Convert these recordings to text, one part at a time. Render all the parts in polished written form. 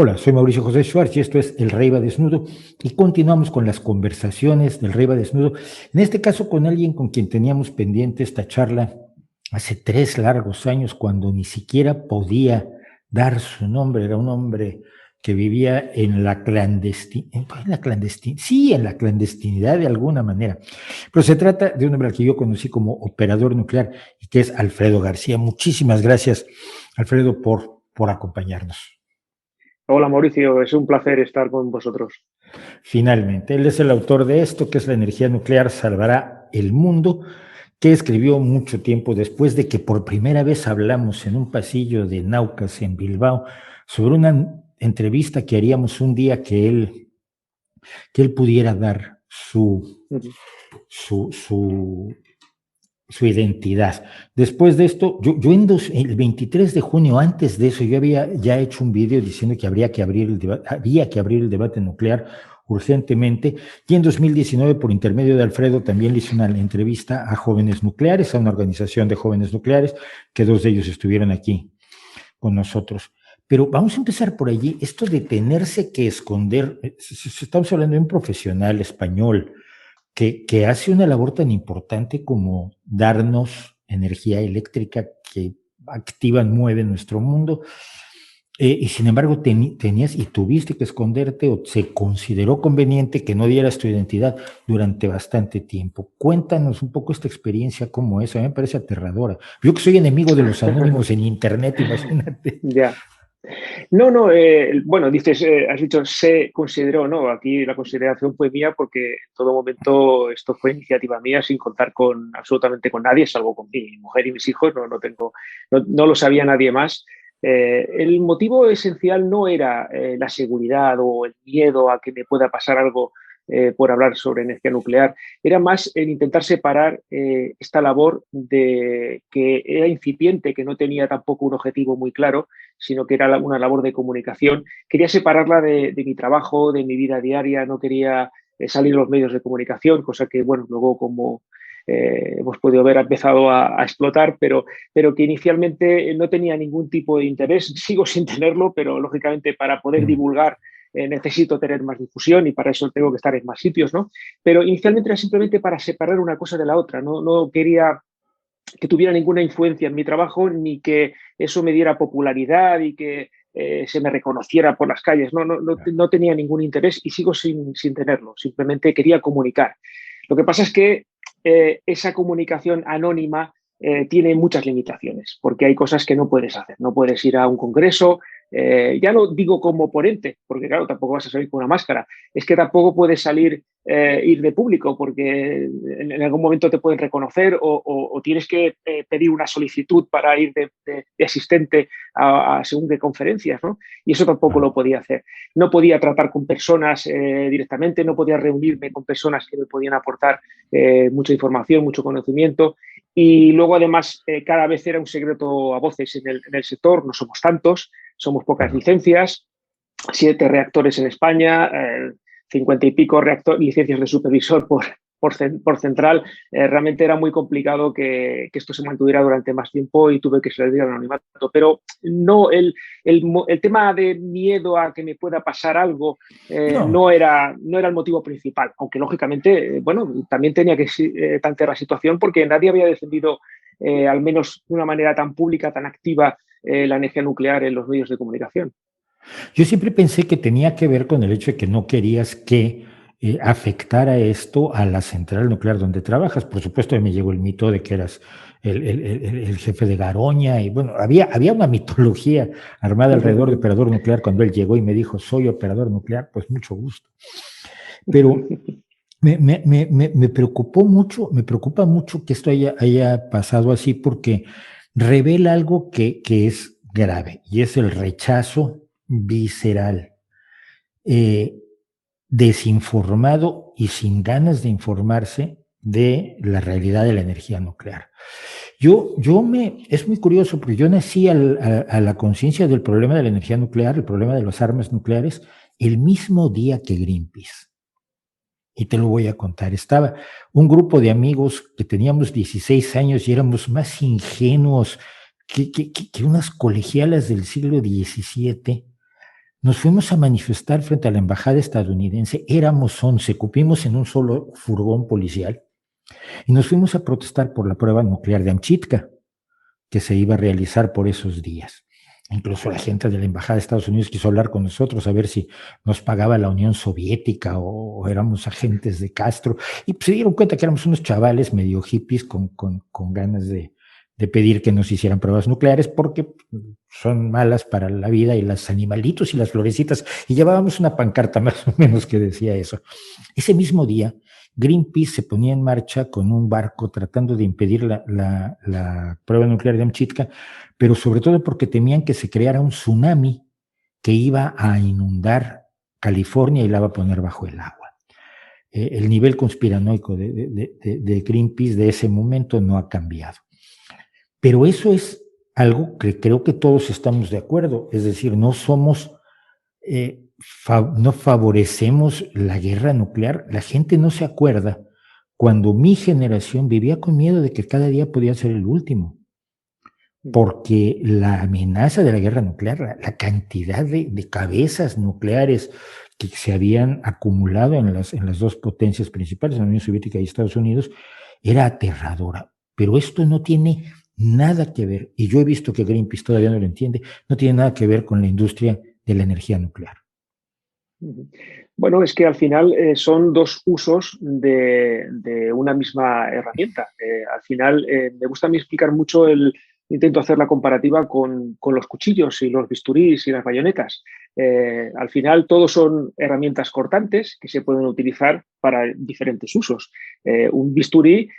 Hola, soy Mauricio José Schwartz y esto es El Rey va desnudo y continuamos con las conversaciones del Rey va desnudo, en este caso con alguien con quien teníamos pendiente esta charla hace 3 largos años cuando ni siquiera podía dar su nombre, era un hombre que vivía en la clandestinidad de alguna manera, pero se trata de un hombre al que yo conocí como operador nuclear y que es Alfredo García. Muchísimas gracias, Alfredo, por acompañarnos. Hola Mauricio, es un placer estar con vosotros. Finalmente, él es el autor de esto, que es La energía nuclear salvará el mundo, que escribió mucho tiempo después de que por primera vez hablamos en un pasillo de Naucas en Bilbao sobre una entrevista que haríamos un día que él pudiera dar su, su, su identidad. Después de esto, el 23 de junio, antes de eso, yo había ya hecho un video diciendo que había que abrir el debate nuclear urgentemente, y en 2019, por intermedio de Alfredo, también le hice una entrevista a Jóvenes Nucleares, a una organización de jóvenes nucleares, que 2 de ellos estuvieron aquí con nosotros. Pero vamos a empezar por allí, esto de tenerse que esconder, estamos hablando de un profesional español, que hace una labor tan importante como darnos energía eléctrica que activa, mueve nuestro mundo, y sin embargo tenías y tuviste que esconderte o se consideró conveniente que no dieras tu identidad durante bastante tiempo. Cuéntanos un poco esta experiencia, cómo es. A mí me parece aterradora. Yo que soy enemigo de los anónimos en internet, imagínate. Ya. No, bueno, dices, has dicho se consideró, ¿no? Aquí la consideración fue mía porque en todo momento esto fue iniciativa mía sin contar con absolutamente con nadie, salvo con mi mujer y mis hijos, no lo sabía nadie más. El motivo esencial no era la seguridad o el miedo a que me pueda pasar algo por hablar sobre energía nuclear, era más el intentar separar esta labor de que era incipiente, que no tenía tampoco un objetivo muy claro, sino que era una labor de comunicación. Quería separarla de mi trabajo, de mi vida diaria, no quería salir en los medios de comunicación, cosa que, bueno, luego como hemos podido ver ha empezado a explotar, pero que inicialmente no tenía ningún tipo de interés, sigo sin tenerlo, pero lógicamente para poder divulgar necesito tener más difusión y para eso tengo que estar en más sitios, ¿no? Pero inicialmente era simplemente para separar una cosa de la otra, no quería que tuviera ninguna influencia en mi trabajo ni que eso me diera popularidad y que se me reconociera por las calles. No tenía ningún interés y sigo sin tenerlo. Simplemente quería comunicar. Lo que pasa es que esa comunicación anónima tiene muchas limitaciones, porque hay cosas que no puedes hacer. No puedes ir a un congreso, ya no digo como ponente, porque claro, tampoco vas a salir con una máscara. Es que tampoco puedes salir, ir de público, porque en algún momento te pueden reconocer o tienes que pedir una solicitud para ir de asistente a según qué conferencias, ¿no? Y eso tampoco lo podía hacer. No podía tratar con personas directamente, no podía reunirme con personas que me podían aportar mucha información, mucho conocimiento. Y luego, además, cada vez era un secreto a voces en el sector, no somos tantos, somos pocas licencias, 7 reactores en España, 50 y pico licencias de supervisor por central. Realmente era muy complicado que esto se mantuviera durante más tiempo y tuve que salir al anonimato. Pero no, el tema de miedo a que me pueda pasar algo no era el motivo principal, aunque lógicamente, bueno, también tenía que tantear la situación porque nadie había defendido al menos de una manera tan pública, tan activa, la energía nuclear en los medios de comunicación. Yo siempre pensé que tenía que ver con el hecho de que no querías que afectara esto a la central nuclear donde trabajas. Por supuesto, me llegó el mito de que eras el jefe de Garoña y bueno, había una mitología armada alrededor de operador nuclear cuando él llegó y me dijo, soy operador nuclear, pues mucho gusto. Pero me preocupa mucho que esto haya pasado así porque revela algo que es grave y es el rechazo visceral, eh, desinformado y sin ganas de informarse de la realidad de la energía nuclear. Es muy curioso porque yo nací a la conciencia del problema de la energía nuclear, el problema de las armas nucleares, el mismo día que Greenpeace. Y te lo voy a contar. Estaba un grupo de amigos que teníamos 16 años y éramos más ingenuos que unas colegialas del siglo XVII, nos fuimos a manifestar frente a la embajada estadounidense, éramos 11, cupimos en un solo furgón policial y nos fuimos a protestar por la prueba nuclear de Amchitka, que se iba a realizar por esos días. Incluso la gente de la Embajada de Estados Unidos quiso hablar con nosotros a ver si nos pagaba la Unión Soviética o éramos agentes de Castro. Y pues se dieron cuenta que éramos unos chavales medio hippies con ganas de pedir que nos hicieran pruebas nucleares porque son malas para la vida y los animalitos y las florecitas. Y llevábamos una pancarta más o menos que decía eso. Ese mismo día, Greenpeace se ponía en marcha con un barco tratando de impedir la prueba nuclear de Amchitka, pero sobre todo porque temían que se creara un tsunami que iba a inundar California y la va a poner bajo el agua. El nivel conspiranoico de Greenpeace de ese momento no ha cambiado. Pero eso es algo que creo que todos estamos de acuerdo, es decir, no somos, no favorecemos la guerra nuclear. La gente no se acuerda cuando mi generación vivía con miedo de que cada día podía ser el último, porque la amenaza de la guerra nuclear, la cantidad de cabezas nucleares que se habían acumulado en las dos potencias principales, en la Unión Soviética y Estados Unidos, era aterradora. Pero esto no tiene nada que ver, y yo he visto que Greenpeace todavía no lo entiende, no tiene nada que ver con la industria de la energía nuclear. Bueno, es que al final son dos usos de una misma herramienta. Al final me gusta a mí explicar mucho intento hacer la comparativa con los cuchillos y los bisturís y las bayonetas. Al final todos son herramientas cortantes que se pueden utilizar para diferentes usos. Un bisturí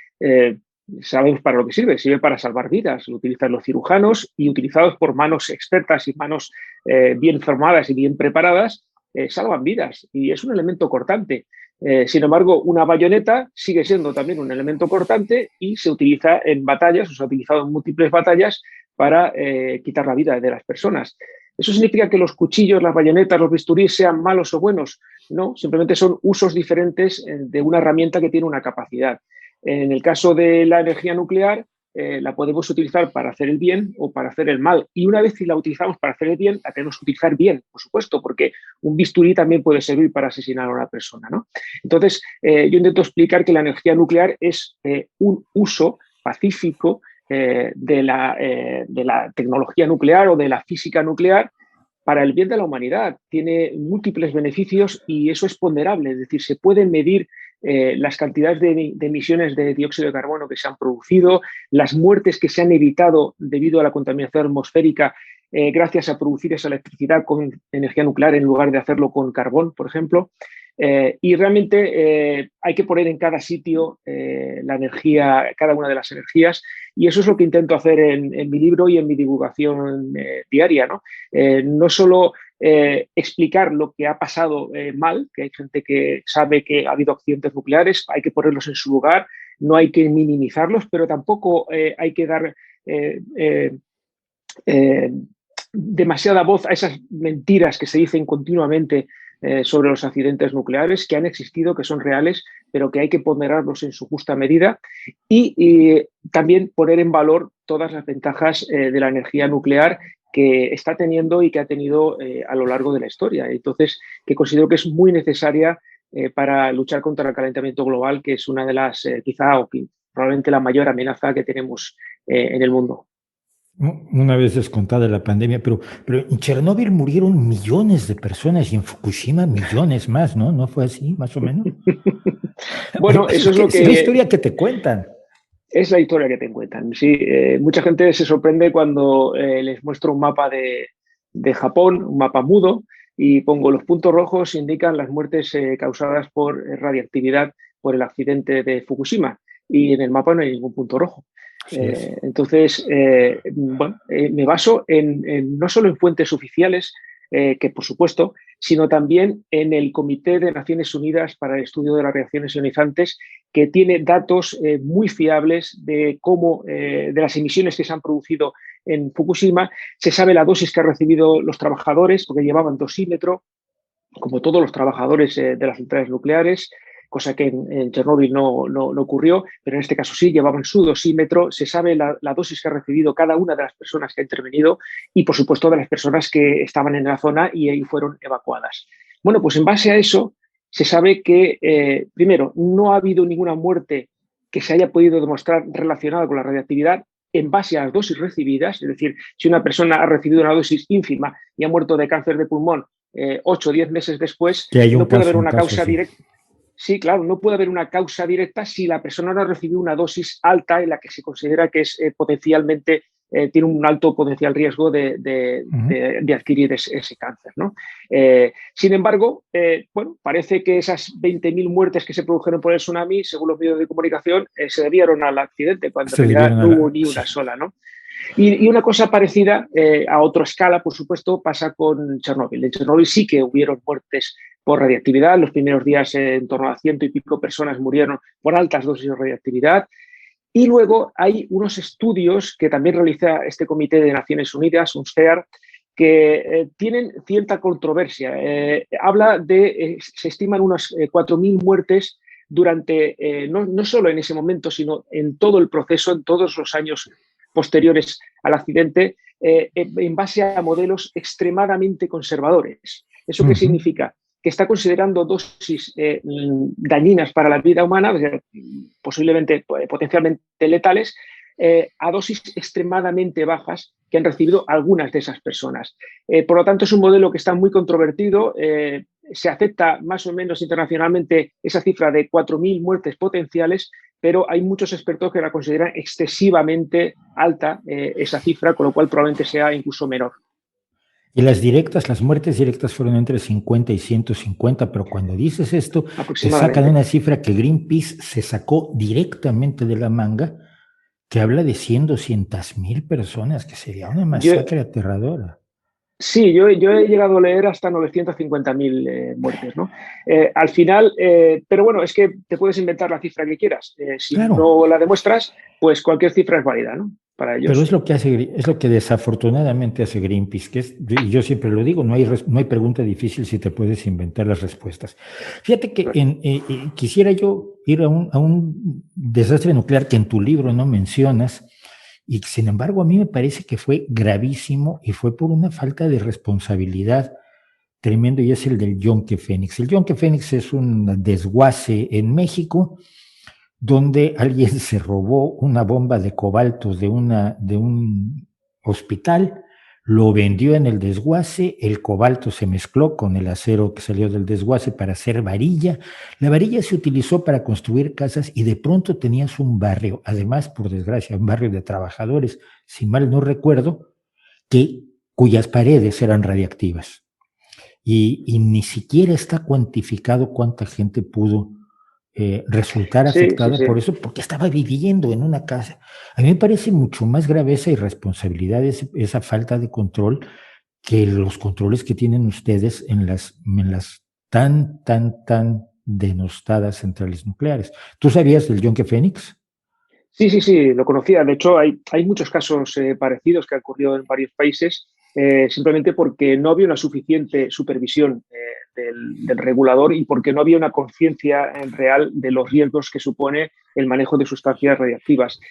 sabemos para lo que sirve para salvar vidas, lo utilizan los cirujanos y utilizados por manos expertas y manos bien formadas y bien preparadas, salvan vidas y es un elemento cortante. Sin embargo, una bayoneta sigue siendo también un elemento cortante y se utiliza en batallas, o se ha utilizado en múltiples batallas para quitar la vida de las personas. ¿Eso significa que los cuchillos, las bayonetas, los bisturís sean malos o buenos? No, simplemente son usos diferentes de una herramienta que tiene una capacidad. En el caso de la energía nuclear, la podemos utilizar para hacer el bien o para hacer el mal. Y una vez que la utilizamos para hacer el bien, la tenemos que utilizar bien, por supuesto, porque un bisturí también puede servir para asesinar a una persona, ¿no? Entonces, yo intento explicar que la energía nuclear es un uso pacífico de la tecnología nuclear o de la física nuclear para el bien de la humanidad. Tiene múltiples beneficios y eso es ponderable, es decir, se pueden medir las cantidades de emisiones de dióxido de carbono que se han producido, las muertes que se han evitado debido a la contaminación atmosférica gracias a producir esa electricidad con energía nuclear en lugar de hacerlo con carbón, por ejemplo. Y realmente hay que poner en cada sitio la energía, cada una de las energías, y eso es lo que intento hacer en mi libro y en mi divulgación diaria, ¿no? No solo explicar lo que ha pasado mal, que hay gente que sabe que ha habido accidentes nucleares, hay que ponerlos en su lugar, no hay que minimizarlos, pero tampoco hay que dar demasiada voz a esas mentiras que se dicen continuamente sobre los accidentes nucleares, que han existido, que son reales, pero que hay que ponderarlos en su justa medida y también poner en valor todas las ventajas de la energía nuclear que está teniendo y que ha tenido a lo largo de la historia. Entonces, que considero que es muy necesaria para luchar contra el calentamiento global, que es una de las, quizá, o probablemente la mayor amenaza que tenemos en el mundo. Una vez descontada la pandemia, pero en Chernóbil murieron millones de personas y en Fukushima millones más, ¿no? ¿No fue así, más o menos? Bueno, eso es lo que... Es la historia que te cuentan. Es la historia que te cuentan, sí. Mucha gente se sorprende cuando les muestro un mapa de Japón, un mapa mudo, y pongo los puntos rojos, indican las muertes causadas por radiactividad por el accidente de Fukushima, y en el mapa no hay ningún punto rojo. Entonces, bueno, me baso no solo en fuentes oficiales, que por supuesto, sino también en el Comité de Naciones Unidas para el Estudio de las Reacciones Ionizantes, que tiene datos muy fiables de cómo, de las emisiones que se han producido en Fukushima. Se sabe la dosis que han recibido los trabajadores, porque llevaban dosímetro, como todos los trabajadores de las centrales nucleares. cosa que en Chernóbil no ocurrió, pero en este caso sí, llevaban su dosímetro, se sabe la dosis que ha recibido cada una de las personas que ha intervenido y, por supuesto, de las personas que estaban en la zona y ahí fueron evacuadas. Bueno, pues en base a eso se sabe que, primero, no ha habido ninguna muerte que se haya podido demostrar relacionada con la radiactividad en base a las dosis recibidas, es decir, si una persona ha recibido una dosis ínfima y ha muerto de cáncer de pulmón 8 o 10 meses después, Que hay no puede haber un una caso causa así. directa. Sí, claro, no puede haber una causa directa si la persona no ha recibido una dosis alta en la que se considera que es potencialmente tiene un alto potencial riesgo de adquirir ese cáncer, ¿no? Sin embargo, bueno, parece que esas 20.000 muertes que se produjeron por el tsunami, según los medios de comunicación, se debieron al accidente, cuando en Se realidad debieron a no hubo la... ni Sí. una sola, ¿no? Y una cosa parecida, a otra escala, por supuesto, pasa con Chernóbil. En Chernóbil sí que hubieron muertes por radiactividad. Los primeros días en torno a 100 y pico personas murieron por altas dosis de radiactividad. Y luego hay unos estudios que también realiza este Comité de Naciones Unidas, UNSCEAR, que tienen cierta controversia. Se estiman unas 4.000 muertes durante, no solo en ese momento, sino en todo el proceso, en todos los años posteriores al accidente, en base a modelos extremadamente conservadores. ¿Eso qué significa? Que está considerando dosis dañinas para la vida humana, posiblemente, potencialmente letales, a dosis extremadamente bajas que han recibido algunas de esas personas. Por lo tanto, es un modelo que está muy controvertido. Se acepta más o menos internacionalmente esa cifra de 4.000 muertes potenciales, pero hay muchos expertos que la consideran excesivamente alta, esa cifra, con lo cual probablemente sea incluso menor. Y las directas, las muertes directas fueron entre 50 y 150, pero cuando dices esto, te sacan Aproximadamente. una cifra que Greenpeace se sacó directamente de la manga, que habla de 100, 200.000 personas, que sería una Yo, masacre aterradora. Sí, yo he llegado a leer hasta 950.000 muertes, ¿no? Al final, pero bueno, es que te puedes inventar la cifra que quieras. Si Claro, no la demuestras, pues cualquier cifra es válida, ¿no? Para pero es ellos. lo que hace, es lo que desafortunadamente hace Greenpeace, que es, y yo siempre lo digo, no hay pregunta difícil si te puedes inventar las respuestas. Fíjate que quisiera yo ir a un desastre nuclear que en tu libro no mencionas, y sin embargo a mí me parece que fue gravísimo y fue por una falta de responsabilidad tremendo, y es el del Yonke Fénix. El Yonke Fénix es un desguace en México donde alguien se robó una bomba de cobalto de un hospital, lo vendió en el desguace, el cobalto se mezcló con el acero que salió del desguace para hacer varilla, la varilla se utilizó para construir casas y de pronto tenías un barrio, además, por desgracia, un barrio de trabajadores, si mal no recuerdo, cuyas paredes eran radiactivas. Y ni siquiera está cuantificado cuánta gente pudo resultar Sí, sí, afectada sí. por eso, porque estaba viviendo en una casa. A mí me parece mucho más grave esa irresponsabilidad, esa falta de control, que los controles que tienen ustedes en las tan denostadas centrales nucleares. ¿Tú sabías del Yonke Fénix? Sí, sí, sí, lo conocía. De hecho, hay muchos casos parecidos que han ocurrido en varios países, simplemente porque no había una suficiente supervisión del regulador y porque no había una conciencia real de los riesgos que supone el manejo de sustancias radiactivas.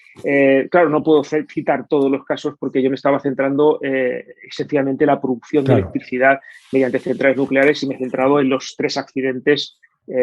Claro, no puedo citar todos los casos porque yo me estaba centrando esencialmente en la producción de Claro. electricidad mediante centrales nucleares y me he centrado en los 3 accidentes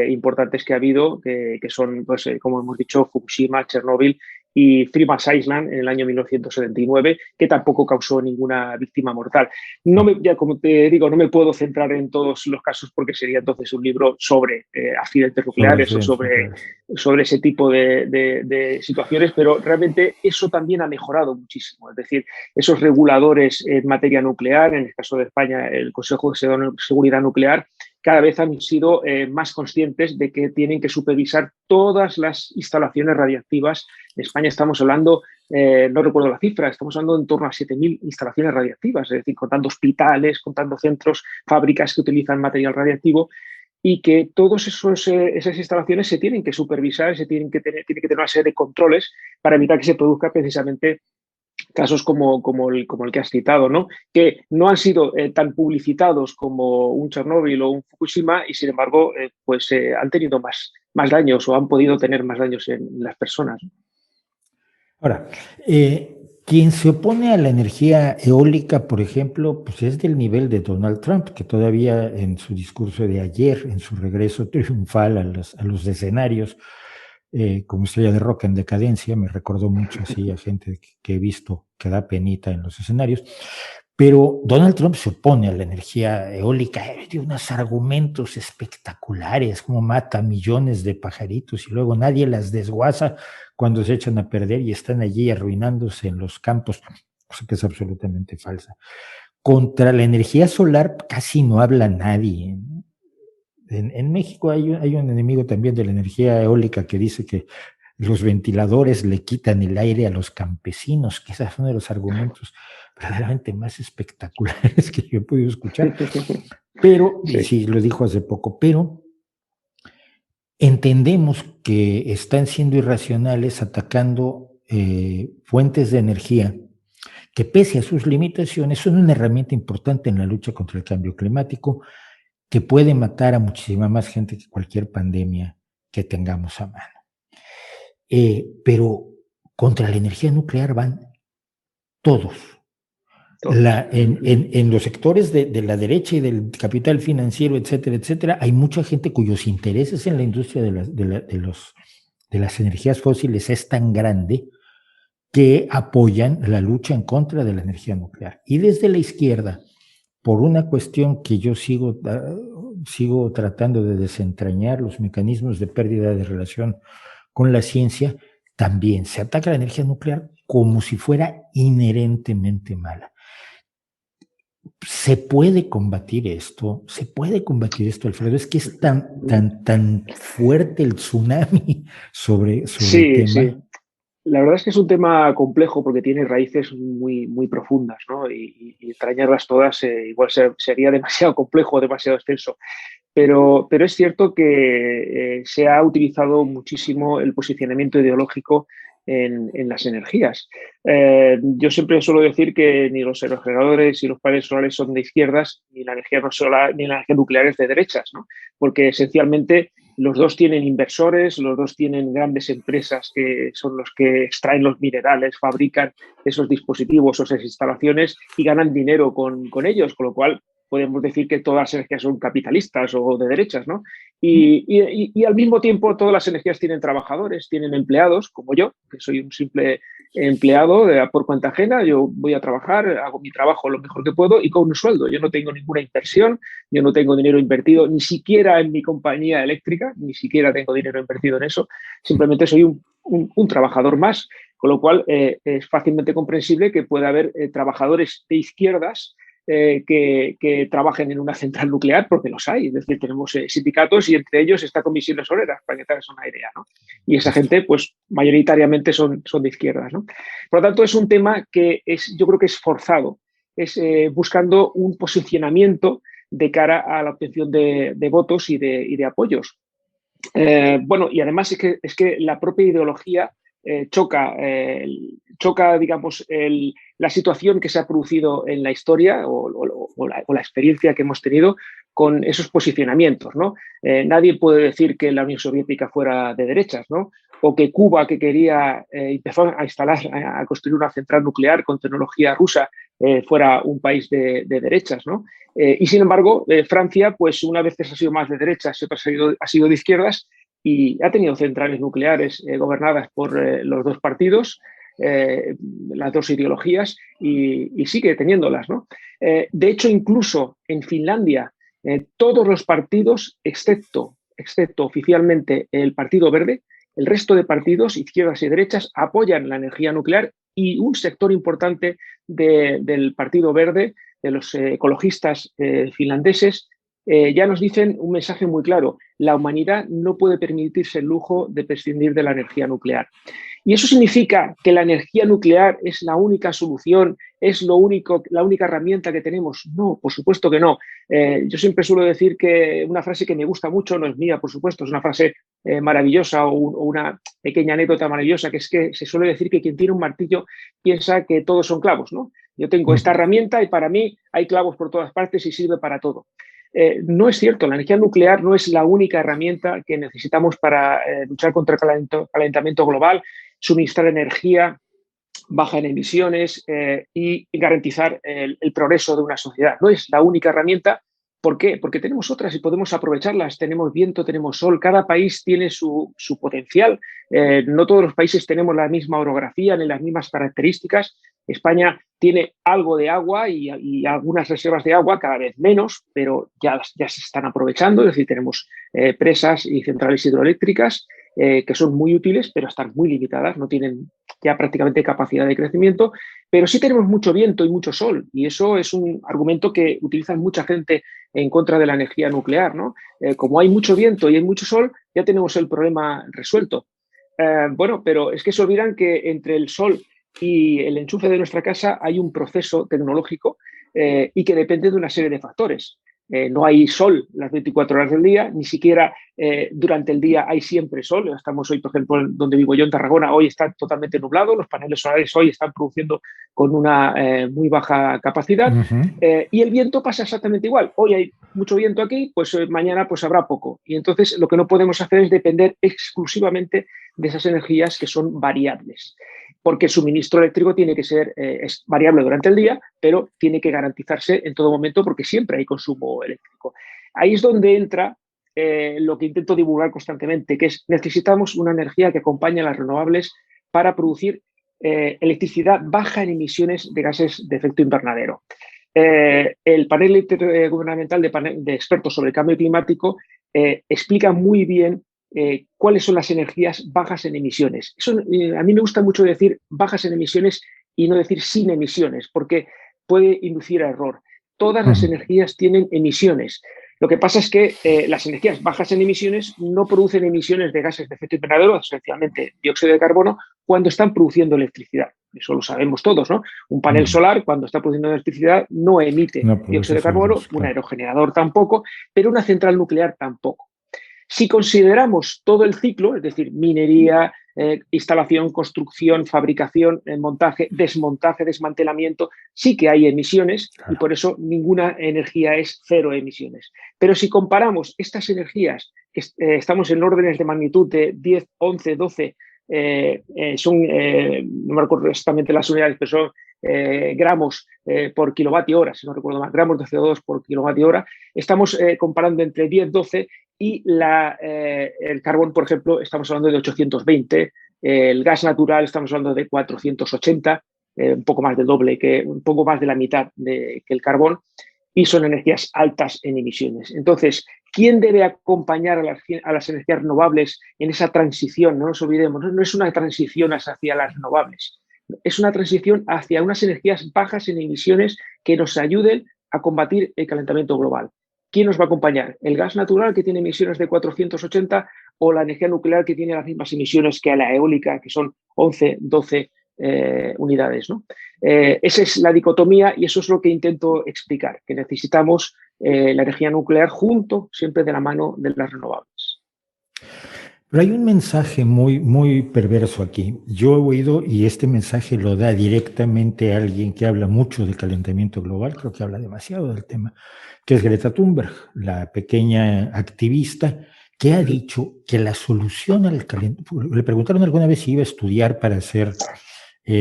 importantes que ha habido, que son, pues, como hemos dicho, Fukushima, Chernóbil y Three Mile Island en el año 1979, que tampoco causó ninguna víctima mortal. No. Ya como te digo, no me puedo centrar en todos los casos porque sería entonces un libro sobre accidentes Sobre nucleares o accidentes nucleares. sobre ese tipo de situaciones, pero realmente eso también ha mejorado muchísimo. Es decir, esos reguladores en materia nuclear, en el caso de España, el Consejo de Seguridad Nuclear, cada vez han sido más conscientes de que tienen que supervisar todas las instalaciones radiactivas. En España estamos hablando, no recuerdo la cifra, estamos hablando en torno a 7.000 instalaciones radiactivas, es decir, contando hospitales, contando centros, fábricas que utilizan material radiactivo, y que todas esas instalaciones se tienen que supervisar, tiene que tener una serie de controles para evitar que se produzca precisamente casos como el que has citado, ¿no? Que no han sido tan publicitados como un Chernóbil o un Fukushima y, sin embargo, pues han tenido más daños o han podido tener más daños en las personas. Ahora, quien se opone a la energía eólica, por ejemplo, pues es del nivel de Donald Trump, que todavía en su discurso de ayer, en su regreso triunfal a los escenarios, como estrella de rock en decadencia, me recordó mucho así a gente que he visto que da penita en los escenarios. Pero Donald Trump se opone a la energía eólica, tiene unos argumentos espectaculares, como mata millones de pajaritos y luego nadie las desguaza cuando se echan a perder y están allí arruinándose en los campos, cosa que es absolutamente falsa. Contra la energía solar casi no habla nadie. En México hay un enemigo también de la energía eólica que dice que los ventiladores le quitan el aire a los campesinos, que ese es uno de los argumentos verdaderamente más espectaculares que yo he podido escuchar. Pero, sí, sí lo dijo hace poco, pero entendemos que están siendo irracionales atacando fuentes de energía que pese a sus limitaciones son una herramienta importante en la lucha contra el cambio climático que puede matar a muchísima más gente que cualquier pandemia que tengamos a mano. Pero contra la energía nuclear van todos. En los sectores de la derecha y del capital financiero, etcétera, etcétera, hay mucha gente cuyos intereses en la industria de las energías fósiles es tan grande que apoyan la lucha en contra de la energía nuclear. Y desde la izquierda, por una cuestión que yo sigo tratando de desentrañar, los mecanismos de pérdida de relación con la ciencia, también se ataca la energía nuclear como si fuera inherentemente mala. ¿Se puede combatir esto? Alfredo. Es que es tan fuerte el tsunami sobre el tema. Sí. La verdad es que es un tema complejo porque tiene raíces muy, muy profundas, ¿no? Y extrañarlas todas igual sería demasiado complejo, demasiado extenso. Pero es cierto que se ha utilizado muchísimo el posicionamiento ideológico en las energías. Yo siempre suelo decir que ni los aerogeneradores ni los paneles solares son de izquierdas, ni la energía no solar, ni la energía nuclear es de derechas, ¿no? Porque esencialmente los dos tienen inversores, los dos tienen grandes empresas que son los que extraen los minerales, fabrican esos dispositivos o esas instalaciones y ganan dinero con ellos, con lo cual podemos decir que todas las energías son capitalistas o de derechas, ¿no? Y al mismo tiempo todas las energías tienen trabajadores, tienen empleados, como yo, que soy un simple empleado por cuenta ajena. Yo voy a trabajar, hago mi trabajo lo mejor que puedo y con un sueldo. Yo no tengo ninguna inversión, yo no tengo dinero invertido ni siquiera en mi compañía eléctrica, ni siquiera tengo dinero invertido en eso. Simplemente soy un trabajador más, con lo cual es fácilmente comprensible que pueda haber trabajadores de izquierdas que trabajen en una central nuclear, porque los hay. Es decir, tenemos sindicatos y entre ellos está Comisiones Obreras, para que te hagas una idea, ¿no? Y esa gente, pues, mayoritariamente son de izquierdas, ¿no? Por lo tanto, es un tema que yo creo que es forzado. Es buscando un posicionamiento de cara a la obtención de votos y de apoyos. Bueno, y además es que la propia ideología choca, digamos, la situación que se ha producido en la historia o la experiencia que hemos tenido con esos posicionamientos, ¿no? Nadie puede decir que la Unión Soviética fuera de derechas, ¿no? O que Cuba, que quería empezar a construir una central nuclear con tecnología rusa, fuera un país de derechas, ¿no? Y sin embargo, Francia, pues una vez ha sido más de derechas y otra ha sido de izquierdas, y ha tenido centrales nucleares gobernadas por los dos partidos, las dos ideologías, y sigue teniéndolas, ¿no? De hecho, incluso en Finlandia, todos los partidos, excepto oficialmente el Partido Verde, el resto de partidos, izquierdas y derechas, apoyan la energía nuclear, y un sector importante del Partido Verde, de los ecologistas finlandeses, ya nos dicen un mensaje muy claro: la humanidad no puede permitirse el lujo de prescindir de la energía nuclear. ¿Y eso significa que la energía nuclear es la única solución, es la única herramienta que tenemos? No, por supuesto que no. Yo siempre suelo decir que una frase que me gusta mucho, no es mía, por supuesto, es una frase maravillosa o una pequeña anécdota maravillosa, que es que se suele decir que quien tiene un martillo piensa que todos son clavos, ¿no? Yo tengo esta herramienta y para mí hay clavos por todas partes y sirve para todo. no es cierto, la energía nuclear no es la única herramienta que necesitamos para luchar contra el calentamiento global, suministrar energía baja en emisiones y garantizar el progreso de una sociedad. No es la única herramienta. ¿Por qué? Porque tenemos otras y podemos aprovecharlas. Tenemos viento, tenemos sol. Cada país tiene su potencial. No todos los países tenemos la misma orografía ni las mismas características. España tiene algo de agua y algunas reservas de agua, cada vez menos, pero ya se están aprovechando. Es decir, tenemos presas y centrales hidroeléctricas que son muy útiles, pero están muy limitadas. No tienen ya prácticamente capacidad de crecimiento, pero sí tenemos mucho viento y mucho sol, y eso es un argumento que utiliza mucha gente en contra de la energía nuclear, ¿no? Como hay mucho viento y hay mucho sol, ya tenemos el problema resuelto. Bueno, pero es que se olvidan que entre el sol y el enchufe de nuestra casa hay un proceso tecnológico y que depende de una serie de factores. No hay sol las 24 horas del día, ni siquiera durante el día hay siempre sol. Estamos hoy, por ejemplo, donde vivo yo, en Tarragona, hoy está totalmente nublado, los paneles solares hoy están produciendo con una muy baja capacidad y el viento pasa exactamente igual. Hoy hay mucho viento aquí, pues mañana pues habrá poco. Y entonces lo que no podemos hacer es depender exclusivamente de esas energías que son variables, porque el suministro eléctrico tiene que ser es variable durante el día, pero tiene que garantizarse en todo momento porque siempre hay consumo eléctrico. Ahí es donde entra lo que intento divulgar constantemente, que es necesitamos una energía que acompañe a las renovables para producir electricidad baja en emisiones de gases de efecto invernadero. El panel intergubernamental de expertos sobre el cambio climático explica muy bien cuáles son las energías bajas en emisiones. Eso, a mí me gusta mucho decir bajas en emisiones y no decir sin emisiones, porque puede inducir a error. Todas las energías tienen emisiones. Lo que pasa es que las energías bajas en emisiones no producen emisiones de gases de efecto invernadero, esencialmente dióxido de carbono, cuando están produciendo electricidad. Eso lo sabemos todos, ¿no? Un panel solar, cuando está produciendo electricidad, no emite dióxido de carbono, claro. Un aerogenerador tampoco, pero una central nuclear tampoco. Si consideramos todo el ciclo, es decir, minería, instalación, construcción, fabricación, montaje, desmontaje, desmantelamiento, sí que hay emisiones y por eso ninguna energía es cero emisiones. Pero si comparamos estas energías, que estamos en órdenes de magnitud de 10, 11, 12, no me recuerdo exactamente las unidades, pero son gramos por kilovatio hora, si no recuerdo mal, gramos de CO2 por kilovatio hora, estamos comparando entre 10, 12 y el carbón, por ejemplo, estamos hablando de 820, el gas natural estamos hablando de 480, un poco más del doble, un poco más de la mitad que el carbón, y son energías altas en emisiones. Entonces, ¿quién debe acompañar a las energías renovables en esa transición? No nos olvidemos, no es una transición hacia las renovables, es una transición hacia unas energías bajas en emisiones que nos ayuden a combatir el calentamiento global. ¿Quién nos va a acompañar? ¿El gas natural, que tiene emisiones de 480, o la energía nuclear, que tiene las mismas emisiones que la eólica, que son 11, 12 unidades, ¿no? Esa es la dicotomía y eso es lo que intento explicar, que necesitamos la energía nuclear junto, siempre de la mano de las renovables. Pero hay un mensaje muy, muy perverso aquí. Yo he oído, y este mensaje lo da directamente a alguien que habla mucho del calentamiento global, creo que habla demasiado del tema, que es Greta Thunberg, la pequeña activista que ha dicho que la solución al calentamiento... Le preguntaron alguna vez si iba a estudiar para ser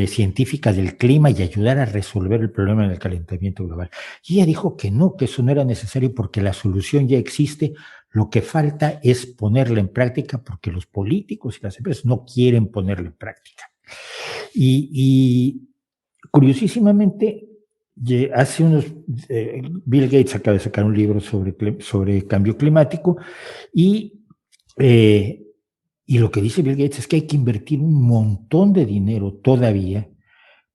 científica del clima y ayudar a resolver el problema del calentamiento global. Y ella dijo que no, que eso no era necesario porque la solución ya existe. Lo que falta es ponerla en práctica porque los políticos y las empresas no quieren ponerla en práctica. Y curiosísimamente, hace unos... Bill Gates acaba de sacar un libro sobre cambio climático y lo que dice Bill Gates es que hay que invertir un montón de dinero todavía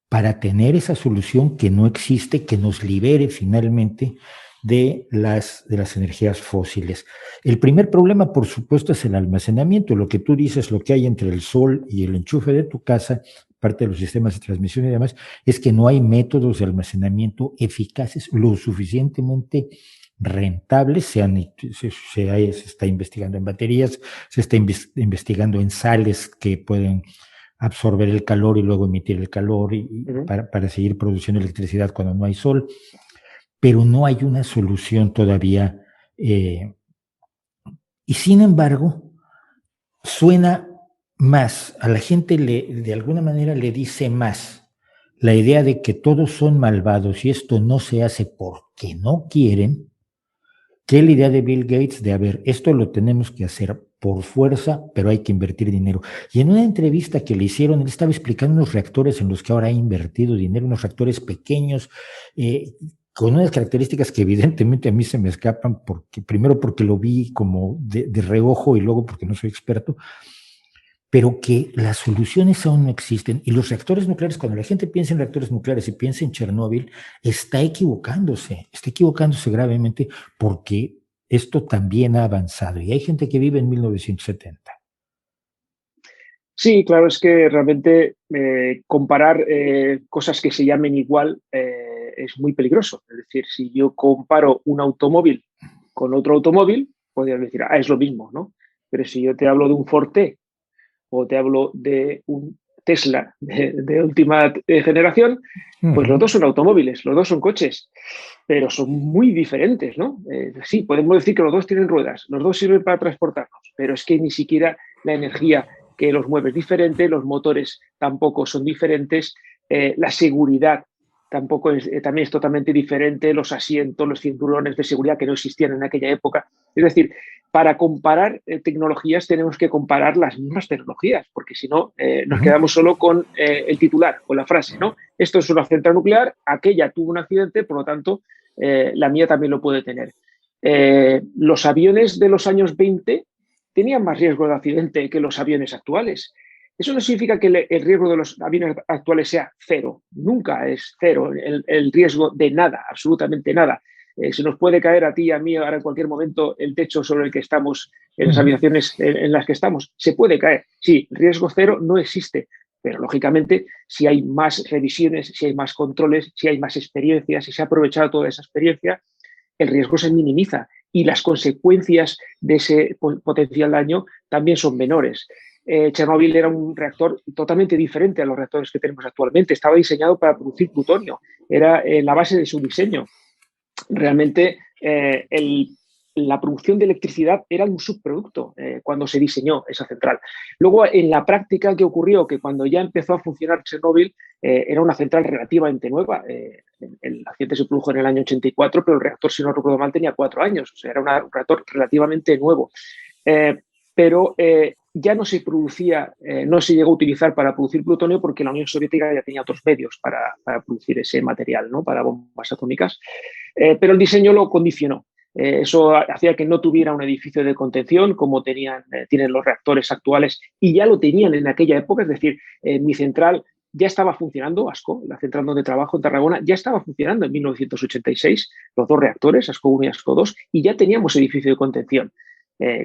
para tener esa solución que no existe, que nos libere finalmente de las energías fósiles. El primer problema, por supuesto, es el almacenamiento. Lo que tú dices, lo que hay entre el sol y el enchufe de tu casa, parte de los sistemas de transmisión y demás, es que no hay métodos de almacenamiento eficaces, lo suficientemente rentables. Se está investigando en baterías, se está investigando en sales que pueden absorber el calor y luego emitir el calor para seguir produciendo electricidad cuando no hay sol, pero no hay una solución todavía Y sin embargo, suena más, a la gente de alguna manera le dice más la idea de que todos son malvados y esto no se hace porque no quieren, que la idea de Bill Gates de, a ver, esto lo tenemos que hacer por fuerza, pero hay que invertir dinero. Y en una entrevista que le hicieron, él estaba explicando unos reactores en los que ahora ha invertido dinero, unos reactores pequeños, con unas características que evidentemente a mí se me escapan, porque, primero porque lo vi como de reojo y luego porque no soy experto, pero que las soluciones aún no existen. Y los reactores nucleares, cuando la gente piensa en reactores nucleares y piensa en Chernóbil, está equivocándose gravemente porque esto también ha avanzado. Y hay gente que vive en 1970. Sí, claro, es que realmente comparar cosas que se llamen igual es muy peligroso. Es decir, si yo comparo un automóvil con otro automóvil, podrías decir, es lo mismo, ¿no? Pero si yo te hablo de un Forte o te hablo de un Tesla de última generación, pues los dos son automóviles, los dos son coches, pero son muy diferentes, ¿no? Sí, podemos decir que los dos tienen ruedas, los dos sirven para transportarnos, pero es que ni siquiera la energía que los mueve es diferente, los motores tampoco son diferentes, la seguridad tampoco es, también es totalmente diferente, los asientos, los cinturones de seguridad que no existían en aquella época. Es decir, para comparar tecnologías tenemos que comparar las mismas tecnologías, porque si no nos quedamos solo con el titular, con la frase, ¿no? Esto es una central nuclear, aquella tuvo un accidente, por lo tanto, la mía también lo puede tener. Los aviones de los años 20 tenían más riesgo de accidente que los aviones actuales. Eso no significa que el riesgo de los aviones actuales sea cero. Nunca es cero el riesgo de nada, absolutamente nada. Se nos puede caer a ti y a mí ahora en cualquier momento el techo sobre el que estamos, en las habitaciones en las que estamos. Se puede caer. Sí, riesgo cero no existe. Pero, lógicamente, si hay más revisiones, si hay más controles, si hay más experiencias, si se ha aprovechado toda esa experiencia, el riesgo se minimiza y las consecuencias de ese potencial daño también son menores. Chernóbil era un reactor totalmente diferente a los reactores que tenemos actualmente. Estaba diseñado para producir plutonio. Era la base de su diseño. Realmente la producción de electricidad era un subproducto cuando se diseñó esa central. Luego, en la práctica, ¿qué ocurrió? Que cuando ya empezó a funcionar Chernóbil, era una central relativamente nueva. El accidente se produjo en el año 84, pero el reactor, si no recuerdo mal, tenía 4 años. O sea, era un reactor relativamente nuevo. Pero ya no se producía, no se llegó a utilizar para producir plutonio porque la Unión Soviética ya tenía otros medios para producir ese material, ¿no? Para bombas atómicas. Pero el diseño lo condicionó. Eso hacía que no tuviera un edificio de contención como tienen los reactores actuales y ya lo tenían en aquella época. Es decir, mi central ya estaba funcionando, ASCO, la central donde trabajo en Tarragona, ya estaba funcionando en 1986, los dos reactores, ASCO 1 y ASCO 2, y ya teníamos edificio de contención.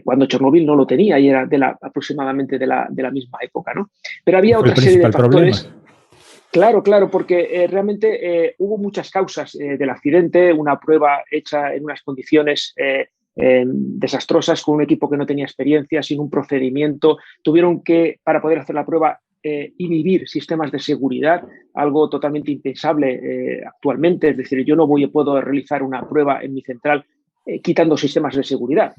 Cuando Chernóbil no lo tenía y era aproximadamente de la misma época, ¿no? Pero había Fue el otra serie de principal factores. problema. Claro, claro, porque realmente hubo muchas causas del accidente, una prueba hecha en unas condiciones desastrosas con un equipo que no tenía experiencia, sin un procedimiento. Tuvieron que, para poder hacer la prueba, inhibir sistemas de seguridad, algo totalmente impensable actualmente. Es decir, yo no puedo realizar una prueba en mi central quitando sistemas de seguridad.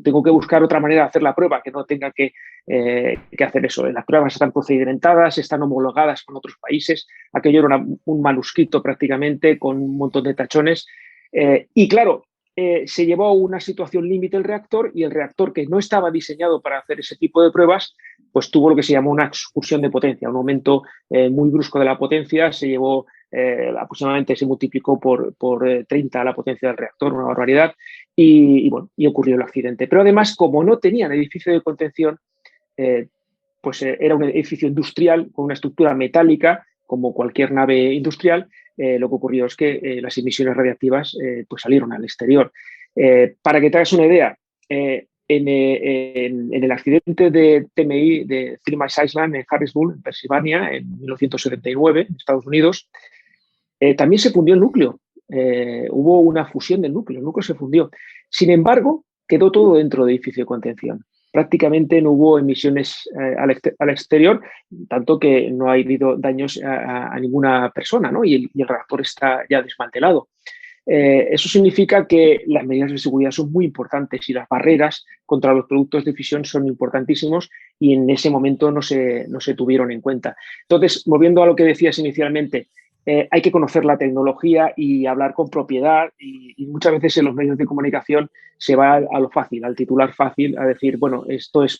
Tengo que buscar otra manera de hacer la prueba que no tenga que hacer eso. Las pruebas están procedimentadas, están homologadas con otros países. Aquello era un manuscrito prácticamente con un montón de tachones. Y claro, se llevó a una situación límite el reactor y el reactor que no estaba diseñado para hacer ese tipo de pruebas, pues tuvo lo que se llamó una excursión de potencia, un aumento muy brusco de la potencia, se llevó aproximadamente se multiplicó por 30 la potencia del reactor, una barbaridad, bueno, y ocurrió el accidente. Pero además, como no tenían edificio de contención, pues era un edificio industrial con una estructura metálica, como cualquier nave industrial. Lo que ocurrió es que las emisiones radiactivas pues salieron al exterior. Para que te hagas una idea, en el accidente de TMI de Three Mile Island en Harrisburg, en Pensilvania, en 1979, en Estados Unidos, también se fundió el núcleo. Hubo una fusión del núcleo, el núcleo se fundió. Sin embargo, quedó todo dentro del edificio de contención. Prácticamente no hubo emisiones al exterior, tanto que no ha habido daños a ninguna persona, ¿no? Y el reactor está ya desmantelado. Eso significa que las medidas de seguridad son muy importantes y las barreras contra los productos de fisión son importantísimos y en ese momento no se tuvieron en cuenta. Entonces, volviendo a lo que decías inicialmente, hay que conocer la tecnología y hablar con propiedad y muchas veces en los medios de comunicación se va a lo fácil, al titular fácil, a decir, bueno,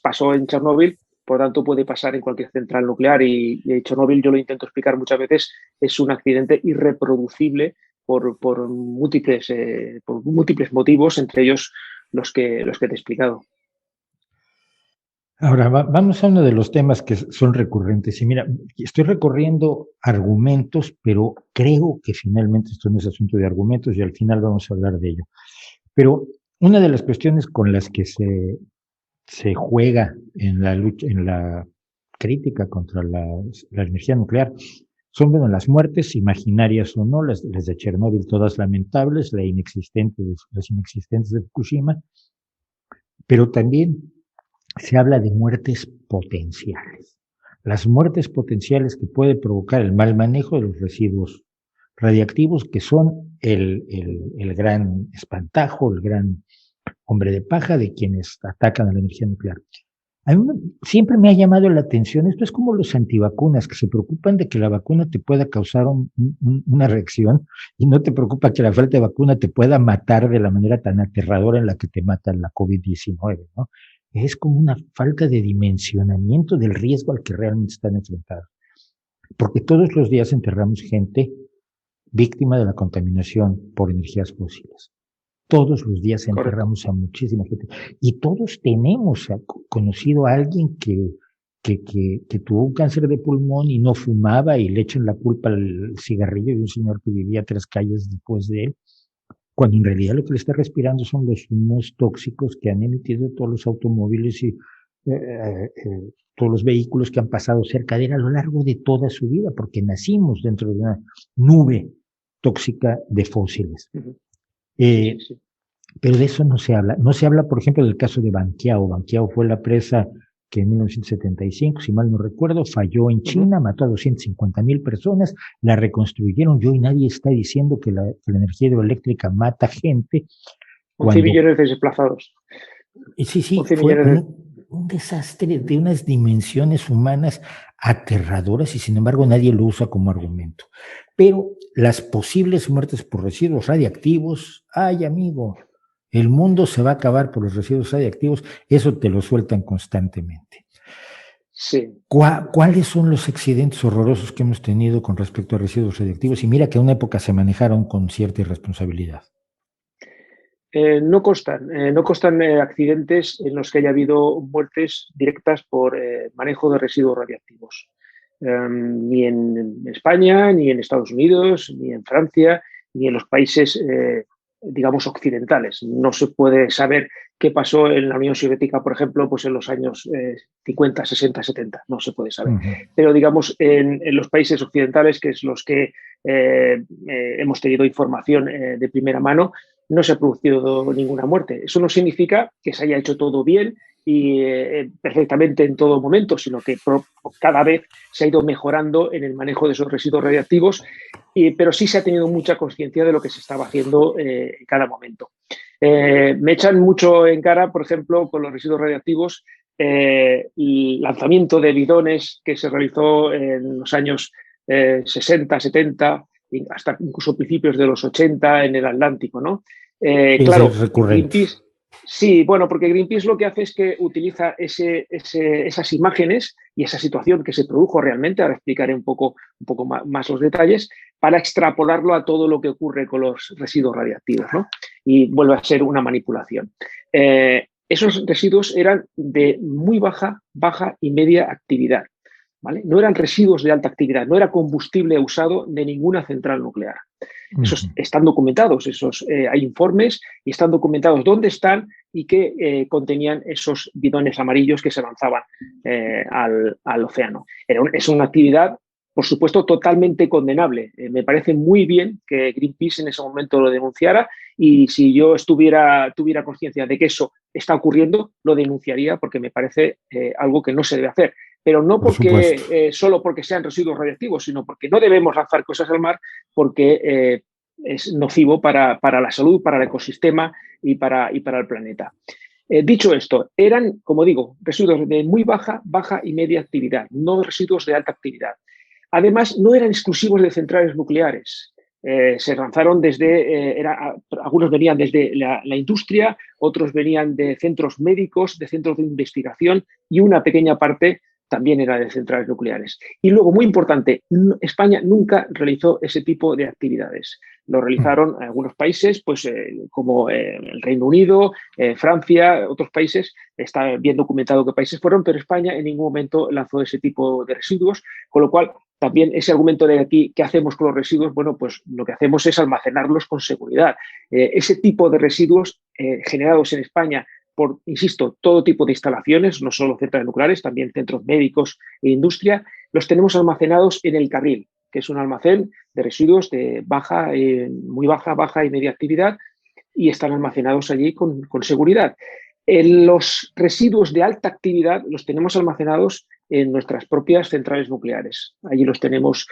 pasó en Chernóbil, por tanto puede pasar en cualquier central nuclear y Chernóbil, yo lo intento explicar muchas veces, es un accidente irreproducible por múltiples motivos, entre ellos los que te he explicado. Ahora, vamos a uno de los temas que son recurrentes. Y mira, estoy recorriendo argumentos, pero creo que finalmente esto no es asunto de argumentos y al final vamos a hablar de ello. Pero una de las cuestiones con las que se juega en la lucha, en la crítica contra la energía nuclear son, bueno, las muertes, imaginarias o no, las de Chernóbil, todas lamentables, las inexistentes de Fukushima, pero también se habla de muertes potenciales. Las muertes potenciales que puede provocar el mal manejo de los residuos radiactivos, que son el gran espantajo, el gran hombre de paja de quienes atacan a la energía nuclear. A mí siempre me ha llamado la atención, esto es como los antivacunas, que se preocupan de que la vacuna te pueda causar una reacción y no te preocupa que la falta de vacuna te pueda matar de la manera tan aterradora en la que te mata la COVID-19, ¿no? Es como una falta de dimensionamiento del riesgo al que realmente están enfrentados. Porque todos los días enterramos gente víctima de la contaminación por energías fósiles. Todos los días enterramos a muchísima gente. Y todos tenemos conocido a alguien que tuvo un cáncer de pulmón y no fumaba y le echan la culpa al cigarrillo de un señor que vivía 3 calles después de él, cuando en realidad lo que le está respirando son los humos tóxicos que han emitido todos los automóviles y todos los vehículos que han pasado cerca de él a lo largo de toda su vida, porque nacimos dentro de una nube tóxica de fósiles. Pero de eso no se habla. No se habla, por ejemplo, del caso de Banqiao. Banqiao fue la presa que en 1975, si mal no recuerdo, falló en China, mató a 250,000 personas, la reconstruyeron. Yo y nadie está diciendo que la energía hidroeléctrica mata gente. 11 millones de desplazados. Sí, fue un desastre de unas dimensiones humanas aterradoras y sin embargo nadie lo usa como argumento. Pero las posibles muertes por residuos radiactivos, ay amigo, el mundo se va a acabar por los residuos radiactivos, eso te lo sueltan constantemente. Sí. ¿Cuáles son los accidentes horrorosos que hemos tenido con respecto a residuos radiactivos? Y mira que en una época se manejaron con cierta irresponsabilidad. No constan accidentes en los que haya habido muertes directas por manejo de residuos radiactivos. Ni en España, ni en Estados Unidos, ni en Francia, ni en los países, digamos, occidentales. No se puede saber qué pasó en la Unión Soviética, por ejemplo, pues en los años 50, 60, 70. No se puede saber. Pero, digamos, en los países occidentales, que es los que hemos tenido información de primera mano, no se ha producido ninguna muerte. Eso no significa que se haya hecho todo bien y perfectamente en todo momento, sino que cada vez se ha ido mejorando en el manejo de esos residuos radiactivos, pero sí se ha tenido mucha conciencia de lo que se estaba haciendo en cada momento. Me echan mucho en cara, por ejemplo, con los residuos radiactivos, el lanzamiento de bidones que se realizó en los años 60, 70, hasta incluso principios de los 80 en el Atlántico, ¿no? Claro, Greenpeace, sí, bueno, porque Greenpeace lo que hace es que utiliza esas imágenes y esa situación que se produjo realmente, ahora explicaré un poco más los detalles, para extrapolarlo a todo lo que ocurre con los residuos radiactivos, ¿no? Y vuelve a ser una manipulación. Esos residuos eran de muy baja y media actividad. ¿Vale? No eran residuos de alta actividad, no era combustible usado de ninguna central nuclear. Esos están documentados, hay informes y están documentados dónde están y qué contenían esos bidones amarillos que se lanzaban al océano. Es una actividad, por supuesto, totalmente condenable. Me parece muy bien que Greenpeace en ese momento lo denunciara y si yo tuviera conciencia de que eso está ocurriendo, lo denunciaría porque me parece algo que no se debe hacer. Pero no solo porque sean residuos radiactivos, sino porque no debemos lanzar cosas al mar porque es nocivo para la salud, para el ecosistema y para el planeta. Dicho esto, eran, como digo, residuos de muy baja y media actividad, no residuos de alta actividad. Además, no eran exclusivos de centrales nucleares. Se lanzaron algunos venían desde la industria, otros venían de centros médicos, de centros de investigación y una pequeña parte también era de centrales nucleares. Y luego, muy importante, España nunca realizó ese tipo de actividades. Lo realizaron algunos países, pues como el Reino Unido, Francia, otros países. Está bien documentado qué países fueron, pero España en ningún momento lanzó ese tipo de residuos, con lo cual también ese argumento de aquí, ¿qué hacemos con los residuos? Bueno, pues lo que hacemos es almacenarlos con seguridad. Ese tipo de residuos generados en España por, insisto, todo tipo de instalaciones, no solo centrales nucleares, también centros médicos e industria, los tenemos almacenados en el Carril, que es un almacén de residuos de muy baja y media actividad, y están almacenados allí con seguridad. Los residuos de alta actividad los tenemos almacenados en nuestras propias centrales nucleares. Allí los tenemos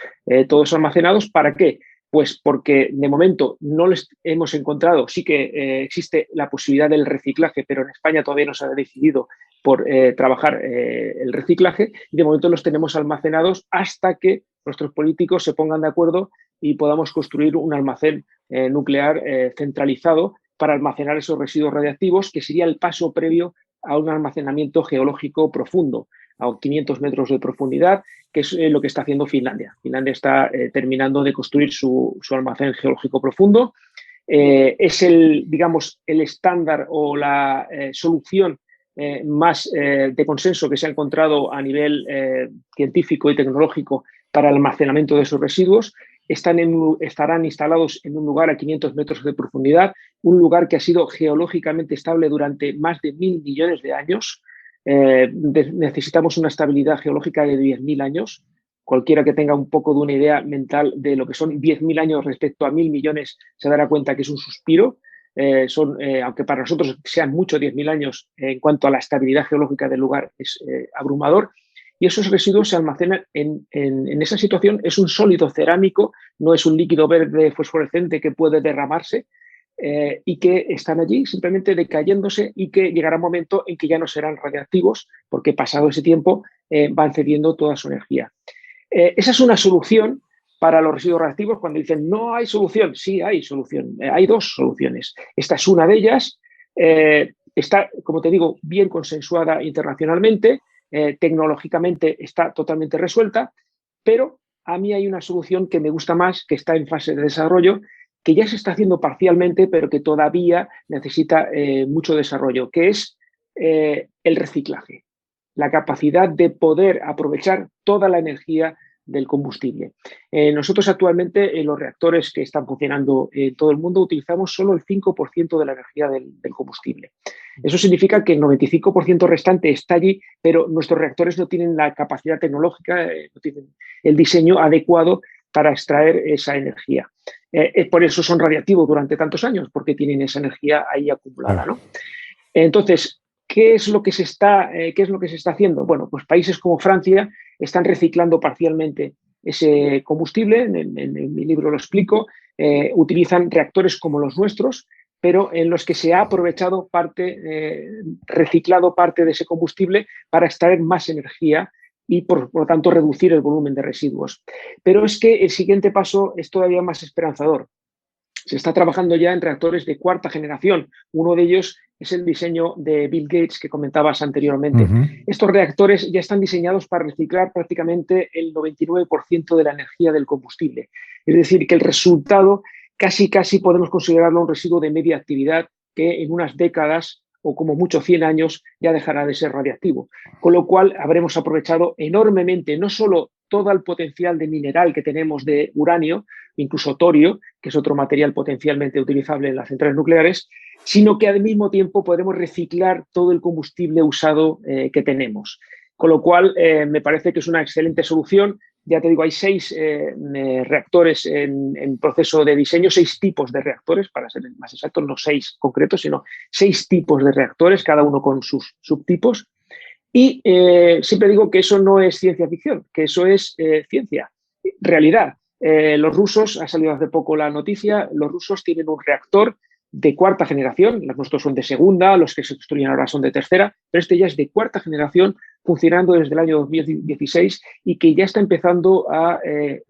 todos almacenados. ¿Para qué? Pues porque de momento no les hemos encontrado, sí que existe la posibilidad del reciclaje, pero en España todavía no se ha decidido por trabajar el reciclaje, y de momento los tenemos almacenados hasta que nuestros políticos se pongan de acuerdo y podamos construir un almacén nuclear centralizado para almacenar esos residuos radiactivos, que sería el paso previo a un almacenamiento geológico profundo, a 500 metros de profundidad, que es lo que está haciendo Finlandia. Finlandia está terminando de construir su almacén geológico profundo. Es el estándar o la solución más de consenso que se ha encontrado a nivel científico y tecnológico para el almacenamiento de esos residuos. Estarán instalados en un lugar a 500 metros de profundidad, un lugar que ha sido geológicamente estable durante más de 1.000 millones de años. Necesitamos una estabilidad geológica de 10.000 años. Cualquiera que tenga un poco de una idea mental de lo que son 10.000 años respecto a 1.000 millones se dará cuenta que es un suspiro. Aunque para nosotros sean mucho 10.000 años, en cuanto a la estabilidad geológica del lugar es abrumador. Y esos residuos se almacenan en esa situación. Es un sólido cerámico, no es un líquido verde fosforescente que puede derramarse, y que están allí simplemente decayéndose, y que llegará un momento en que ya no serán radiactivos porque pasado ese tiempo van cediendo toda su energía. Esa es una solución para los residuos radiactivos. Cuando dicen no hay solución, sí hay solución. Hay dos soluciones. Esta es una de ellas. Está, como te digo, bien consensuada internacionalmente. Tecnológicamente está totalmente resuelta, pero a mí hay una solución que me gusta más, que está en fase de desarrollo, que ya se está haciendo parcialmente, pero que todavía necesita mucho desarrollo, que es el reciclaje, la capacidad de poder aprovechar toda la energía del combustible. Nosotros actualmente en los reactores que están funcionando en todo el mundo utilizamos solo el 5% de la energía del combustible. Eso significa que el 95% restante está allí, pero nuestros reactores no tienen la capacidad tecnológica, no tienen el diseño adecuado para extraer esa energía. Por eso son radiactivos durante tantos años, porque tienen esa energía ahí acumulada, ¿no? Entonces, ¿qué es lo que se está haciendo? Bueno, pues países como Francia están reciclando parcialmente ese combustible. En mi libro lo explico. Utilizan reactores como los nuestros, pero en los que se ha aprovechado reciclado parte de ese combustible para extraer más energía y, por lo tanto, reducir el volumen de residuos. Pero es que el siguiente paso es todavía más esperanzador. Se está trabajando ya en reactores de cuarta generación. Uno de ellos es el diseño de Bill Gates que comentabas anteriormente. Estos reactores ya están diseñados para reciclar prácticamente el 99% de la energía del combustible. Es decir, que el resultado casi podemos considerarlo un residuo de media actividad que en unas décadas o como mucho 100 años ya dejará de ser radiactivo. Con lo cual habremos aprovechado enormemente no solo todo el potencial de mineral que tenemos de uranio, incluso torio, que es otro material potencialmente utilizable en las centrales nucleares, sino que al mismo tiempo podremos reciclar todo el combustible usado que tenemos. Con lo cual me parece que es una excelente solución. Ya te digo, hay 6 reactores en proceso de diseño, 6 tipos de reactores, para ser más exactos, no 6 concretos, sino 6 tipos de reactores, cada uno con sus subtipos. Y siempre digo que eso no es ciencia ficción, que eso es ciencia, realidad. Los rusos, ha salido hace poco la noticia, los rusos tienen un reactor de cuarta generación, los nuestros son de segunda, los que se construyen ahora son de tercera, pero este ya es de cuarta generación, funcionando desde el año 2016 y que ya está empezando a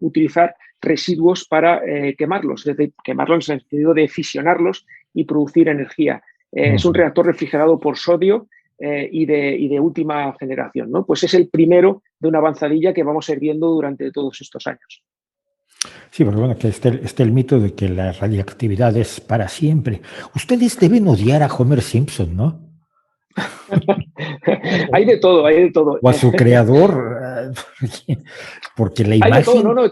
utilizar residuos para quemarlos, desde quemarlos en el sentido de fisionarlos y producir energía. Es un reactor refrigerado por sodio y de última generación, ¿no? Pues es el primero de una avanzadilla que vamos a ir viendo durante todos estos años. Sí, pero bueno, que está el mito de que la radiactividad es para siempre. Ustedes deben odiar a Homer Simpson, ¿no? Hay de todo, hay de todo. O a su creador, porque la Hay de todo, imagen... no,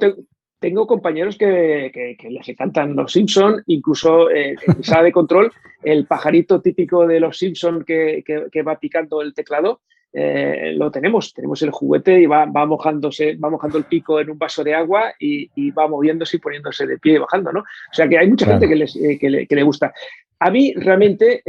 tengo compañeros que les encantan los Simpson, incluso en sala de control, el pajarito típico de los Simpson que va picando el teclado, lo tenemos el juguete y va mojando el pico en un vaso de agua y va moviéndose y poniéndose de pie y bajando, ¿no? O sea que hay mucha gente que le gusta. A mí realmente,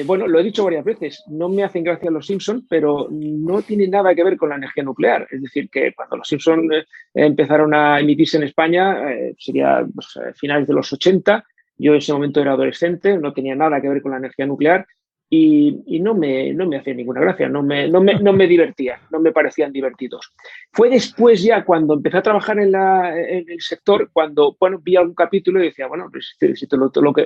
bueno, lo he dicho varias veces, no me hacen gracia los Simpson, pero no tiene nada que ver con la energía nuclear. Es decir, que cuando los Simpson empezaron a emitirse en España, sería pues, finales de los 80, yo en ese momento era adolescente, no tenía nada que ver con la energía nuclear y no me hacía ninguna gracia, no me divertía, no me parecían divertidos. Fue después ya cuando empecé a trabajar en el sector, cuando bueno, vi algún capítulo y decía, bueno, pues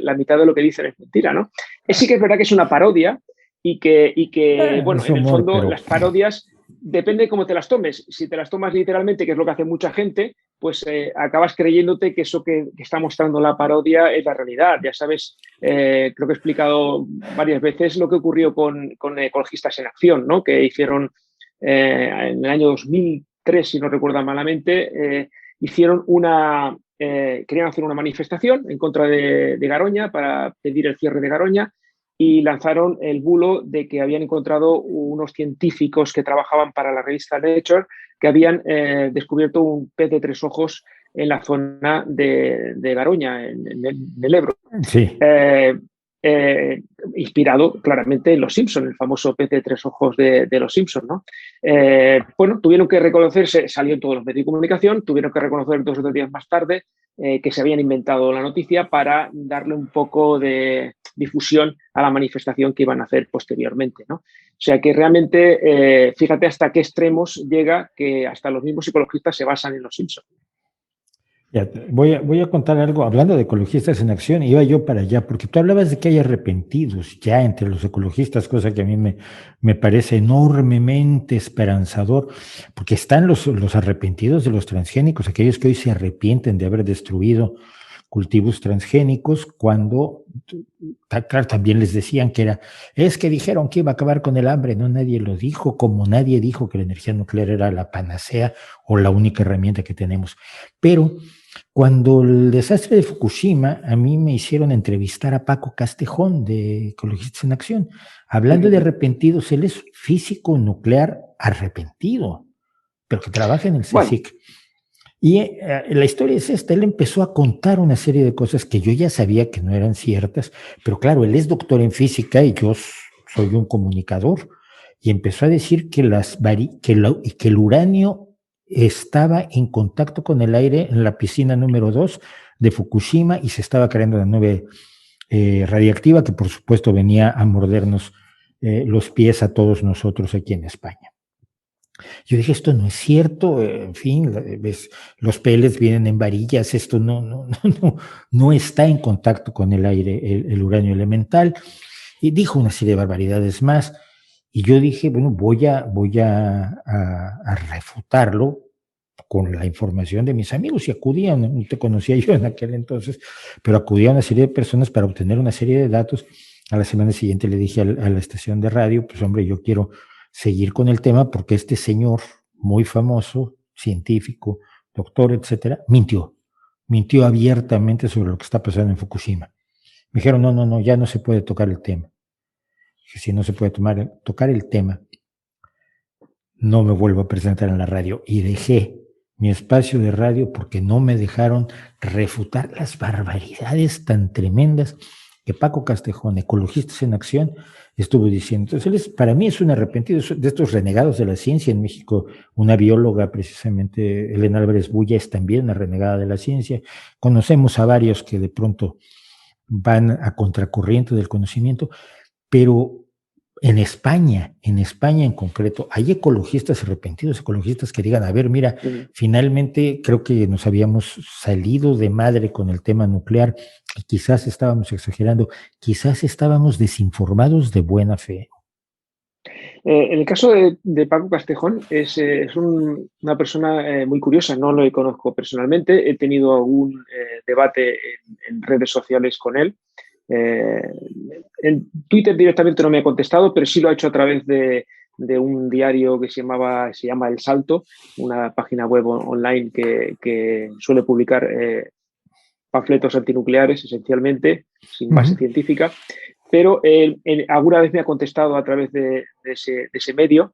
la mitad de lo que dicen es mentira, ¿no? Sí que es verdad que es una parodia y que bueno, en el fondo pero... las parodias depende de cómo te las tomes. Si te las tomas literalmente, que es lo que hace mucha gente, pues acabas creyéndote que eso que está mostrando la parodia es la realidad. Ya sabes, creo que he explicado varias veces lo que ocurrió con Ecologistas en Acción, ¿no? Que hicieron en el año 2003, si no recuerdo malamente, hicieron querían hacer una manifestación en contra de Garoña para pedir el cierre de Garoña y lanzaron el bulo de que habían encontrado unos científicos que trabajaban para la revista Nature que habían descubierto un pez de 3 ojos en la zona de Garoña, en el Ebro. Sí. Inspirado claramente en Los Simpson, el famoso pez de 3 ojos de Los Simpson, ¿no? Bueno, tuvieron que reconocerse, salió en todos los medios de comunicación, tuvieron que reconocer 2 o 3 días más tarde que se habían inventado la noticia para darle un poco de difusión a la manifestación que iban a hacer posteriormente, ¿no? O sea que realmente, fíjate hasta qué extremos llega que hasta los mismos ecologistas se basan en Los Simpson. Ya, voy a contar algo, hablando de ecologistas en acción, iba yo para allá, porque tú hablabas de que hay arrepentidos ya entre los ecologistas, cosa que a mí me parece enormemente esperanzador, porque están los arrepentidos de los transgénicos, aquellos que hoy se arrepienten de haber destruido cultivos transgénicos, cuando, claro, también les decían que es que dijeron que iba a acabar con el hambre, no, nadie lo dijo, como nadie dijo que la energía nuclear era la panacea o la única herramienta que tenemos, pero cuando el desastre de Fukushima, a mí me hicieron entrevistar a Paco Castejón de Ecologistas en Acción. Hablando de arrepentidos, él es físico nuclear arrepentido, pero que trabaja en el CSIC. Bueno. Y la historia es esta, él empezó a contar una serie de cosas que yo ya sabía que no eran ciertas, pero claro, él es doctor en física y yo soy un comunicador, y empezó a decir que el uranio estaba en contacto con el aire en la piscina número 2 de Fukushima y se estaba creando una nube radiactiva que por supuesto venía a mordernos los pies a todos nosotros aquí en España. Yo dije, esto no es cierto, en fin, ves, los pellets vienen en varillas, esto no está en contacto con el aire, el uranio elemental, y dijo una serie de barbaridades más. Y yo dije, bueno, voy a refutarlo con la información de mis amigos, y acudían, no te conocía yo en aquel entonces, pero acudía una serie de personas para obtener una serie de datos. A la semana siguiente le dije a la estación de radio, pues hombre, yo quiero seguir con el tema porque este señor muy famoso, científico, doctor, etcétera, mintió abiertamente sobre lo que está pasando en Fukushima. Me dijeron, no, ya no se puede tocar el tema. Si no se puede tocar el tema, no me vuelvo a presentar en la radio. Y dejé mi espacio de radio porque no me dejaron refutar las barbaridades tan tremendas que Paco Castejón, Ecologistas en Acción, estuvo diciendo. Entonces, para mí es un arrepentido de estos renegados de la ciencia en México. Una bióloga, precisamente, Elena Álvarez Bulla, es también una renegada de la ciencia. Conocemos a varios que de pronto van a contracorriente del conocimiento, pero en España en concreto, hay ecologistas arrepentidos, ecologistas que digan, a ver, mira, finalmente creo que nos habíamos salido de madre con el tema nuclear y quizás estábamos exagerando, quizás estábamos desinformados de buena fe. En el caso de Paco Castejón, es una persona muy curiosa, no lo conozco personalmente, he tenido algún debate en redes sociales con él. En Twitter directamente no me ha contestado, pero sí lo ha hecho a través de un diario que se llama El Salto, una página web online que suele publicar panfletos antinucleares, esencialmente, sin base científica. Pero alguna vez me ha contestado a través de ese medio.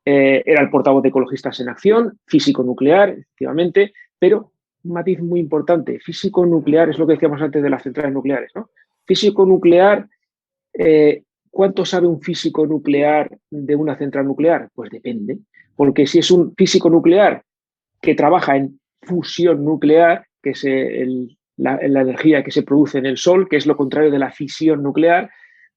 Era el portavoz de Ecologistas en Acción, físico nuclear, efectivamente, pero un matiz muy importante. Físico nuclear es lo que decíamos antes de las centrales nucleares, ¿no? Físico nuclear, ¿cuánto sabe un físico nuclear de una central nuclear? Pues depende, porque si es un físico nuclear que trabaja en fusión nuclear, que es la energía que se produce en el Sol, que es lo contrario de la fisión nuclear,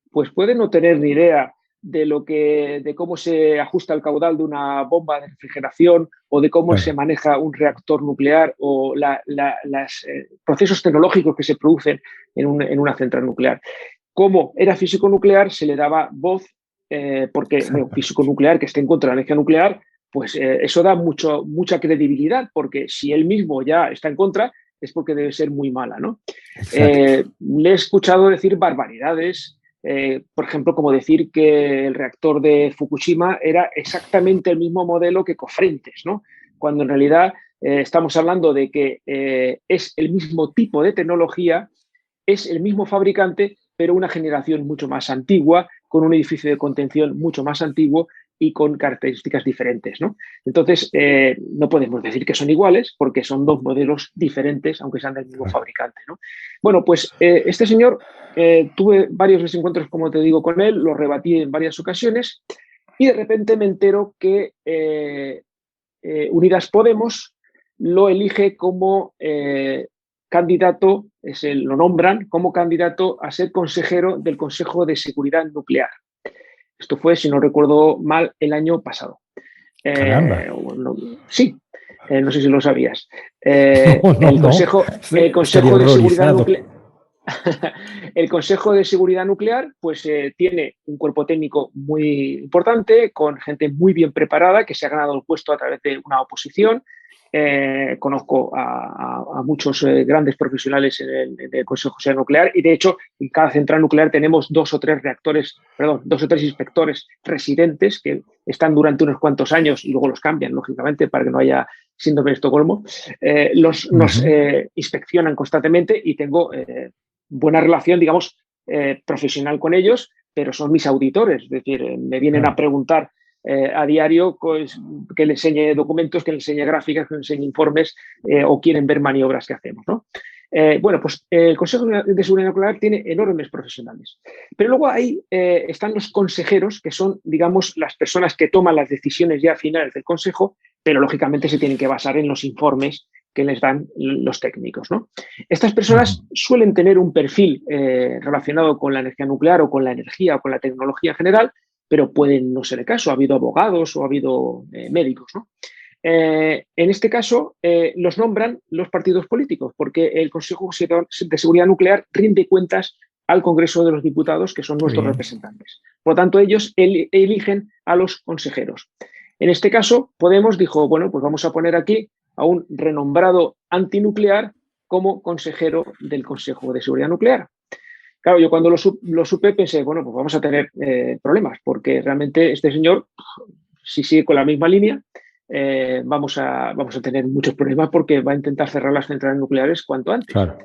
pues puede no tener ni idea de cómo se ajusta el caudal de una bomba de refrigeración o de cómo se maneja un reactor nuclear o los procesos tecnológicos que se producen en una central nuclear. Como era físico nuclear, se le daba voz porque un físico nuclear que esté en contra de la energía nuclear, pues eso da mucha credibilidad, porque si él mismo ya está en contra, es porque debe ser muy mala, ¿no? Le he escuchado decir barbaridades, por ejemplo, como decir que el reactor de Fukushima era exactamente el mismo modelo que Cofrentes, ¿no? Cuando en realidad estamos hablando de que es el mismo tipo de tecnología, es el mismo fabricante, pero una generación mucho más antigua, con un edificio de contención mucho más antiguo y con características diferentes, ¿no? Entonces, no podemos decir que son iguales porque son dos modelos diferentes, aunque sean del mismo fabricante, ¿no? Bueno, pues este señor, tuve varios desencuentros, como te digo, con él, lo rebatí en varias ocasiones y de repente me entero que Unidas Podemos lo elige como candidato, lo nombran como candidato a ser consejero del Consejo de Seguridad Nuclear. Esto fue, si no recuerdo mal, el año pasado. Sí, no sé si lo sabías. El Consejo de Seguridad Nuclear. El Consejo de Seguridad Nuclear pues tiene un cuerpo técnico muy importante, con gente muy bien preparada que se ha ganado el puesto a través de una oposición. Conozco a muchos grandes profesionales en el Consejo de Seguridad Nuclear y de hecho en cada central nuclear tenemos dos o tres inspectores residentes que están durante unos cuantos años y luego los cambian, lógicamente, para que no haya síndrome de Estocolmo. Nos inspeccionan constantemente y tengo buena relación, digamos, profesional con ellos, pero son mis auditores, es decir, me vienen a preguntar a diario pues, que les enseñe documentos, que les enseñe gráficas, que les enseñe informes o quieren ver maniobras que hacemos, ¿no? Bueno, pues el Consejo de Seguridad Nuclear tiene enormes profesionales. Pero luego ahí están los consejeros, que son, digamos, las personas que toman las decisiones ya finales del Consejo, pero lógicamente se tienen que basar en los informes que les dan los técnicos, ¿no? Estas personas suelen tener un perfil relacionado con la energía nuclear o con la energía o con la tecnología en general, pero pueden no ser el caso. Ha habido abogados o ha habido médicos, ¿no? En este caso, los nombran los partidos políticos, porque el Consejo de Seguridad Nuclear rinde cuentas al Congreso de los Diputados, que son nuestros representantes. Por lo tanto, ellos eligen a los consejeros. En este caso, Podemos dijo, bueno, pues vamos a poner aquí a un renombrado antinuclear como consejero del Consejo de Seguridad Nuclear. Claro, yo cuando lo supe pensé, bueno, pues vamos a tener problemas, porque realmente este señor, si sigue con la misma línea, vamos a tener muchos problemas porque va a intentar cerrar las centrales nucleares cuanto antes. Claro.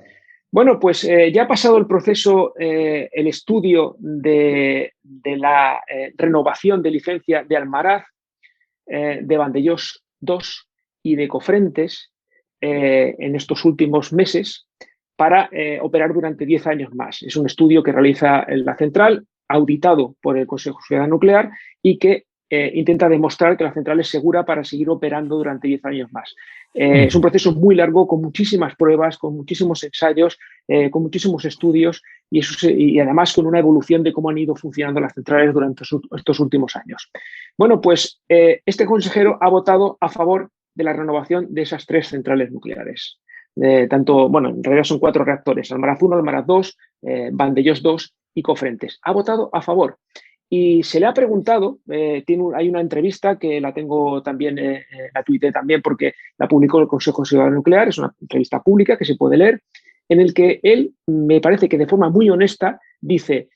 Bueno, pues ya ha pasado el proceso, el estudio de la renovación de licencia de Almaraz, de Vandellós 2 y de Cofrentes en estos últimos meses para operar durante 10 años más. Es un estudio que realiza la central, auditado por el Consejo de Seguridad Nuclear y que intenta demostrar que la central es segura para seguir operando durante 10 años más. Es un proceso muy largo, con muchísimas pruebas, con muchísimos ensayos, con muchísimos estudios y además con una evolución de cómo han ido funcionando las centrales durante estos últimos años. Bueno, pues este consejero ha votado a favor de la renovación de esas 3 centrales nucleares. Bueno, en realidad son 4 reactores, Almaraz 1, Almaraz 2, Vandellós 2 y Cofrentes. Ha votado a favor. Y se le ha preguntado, hay una entrevista que la tengo también, la tuiteé también porque la publicó el Consejo de Seguridad Nuclear, es una entrevista pública que se puede leer, en el que él, me parece que de forma muy honesta, dice,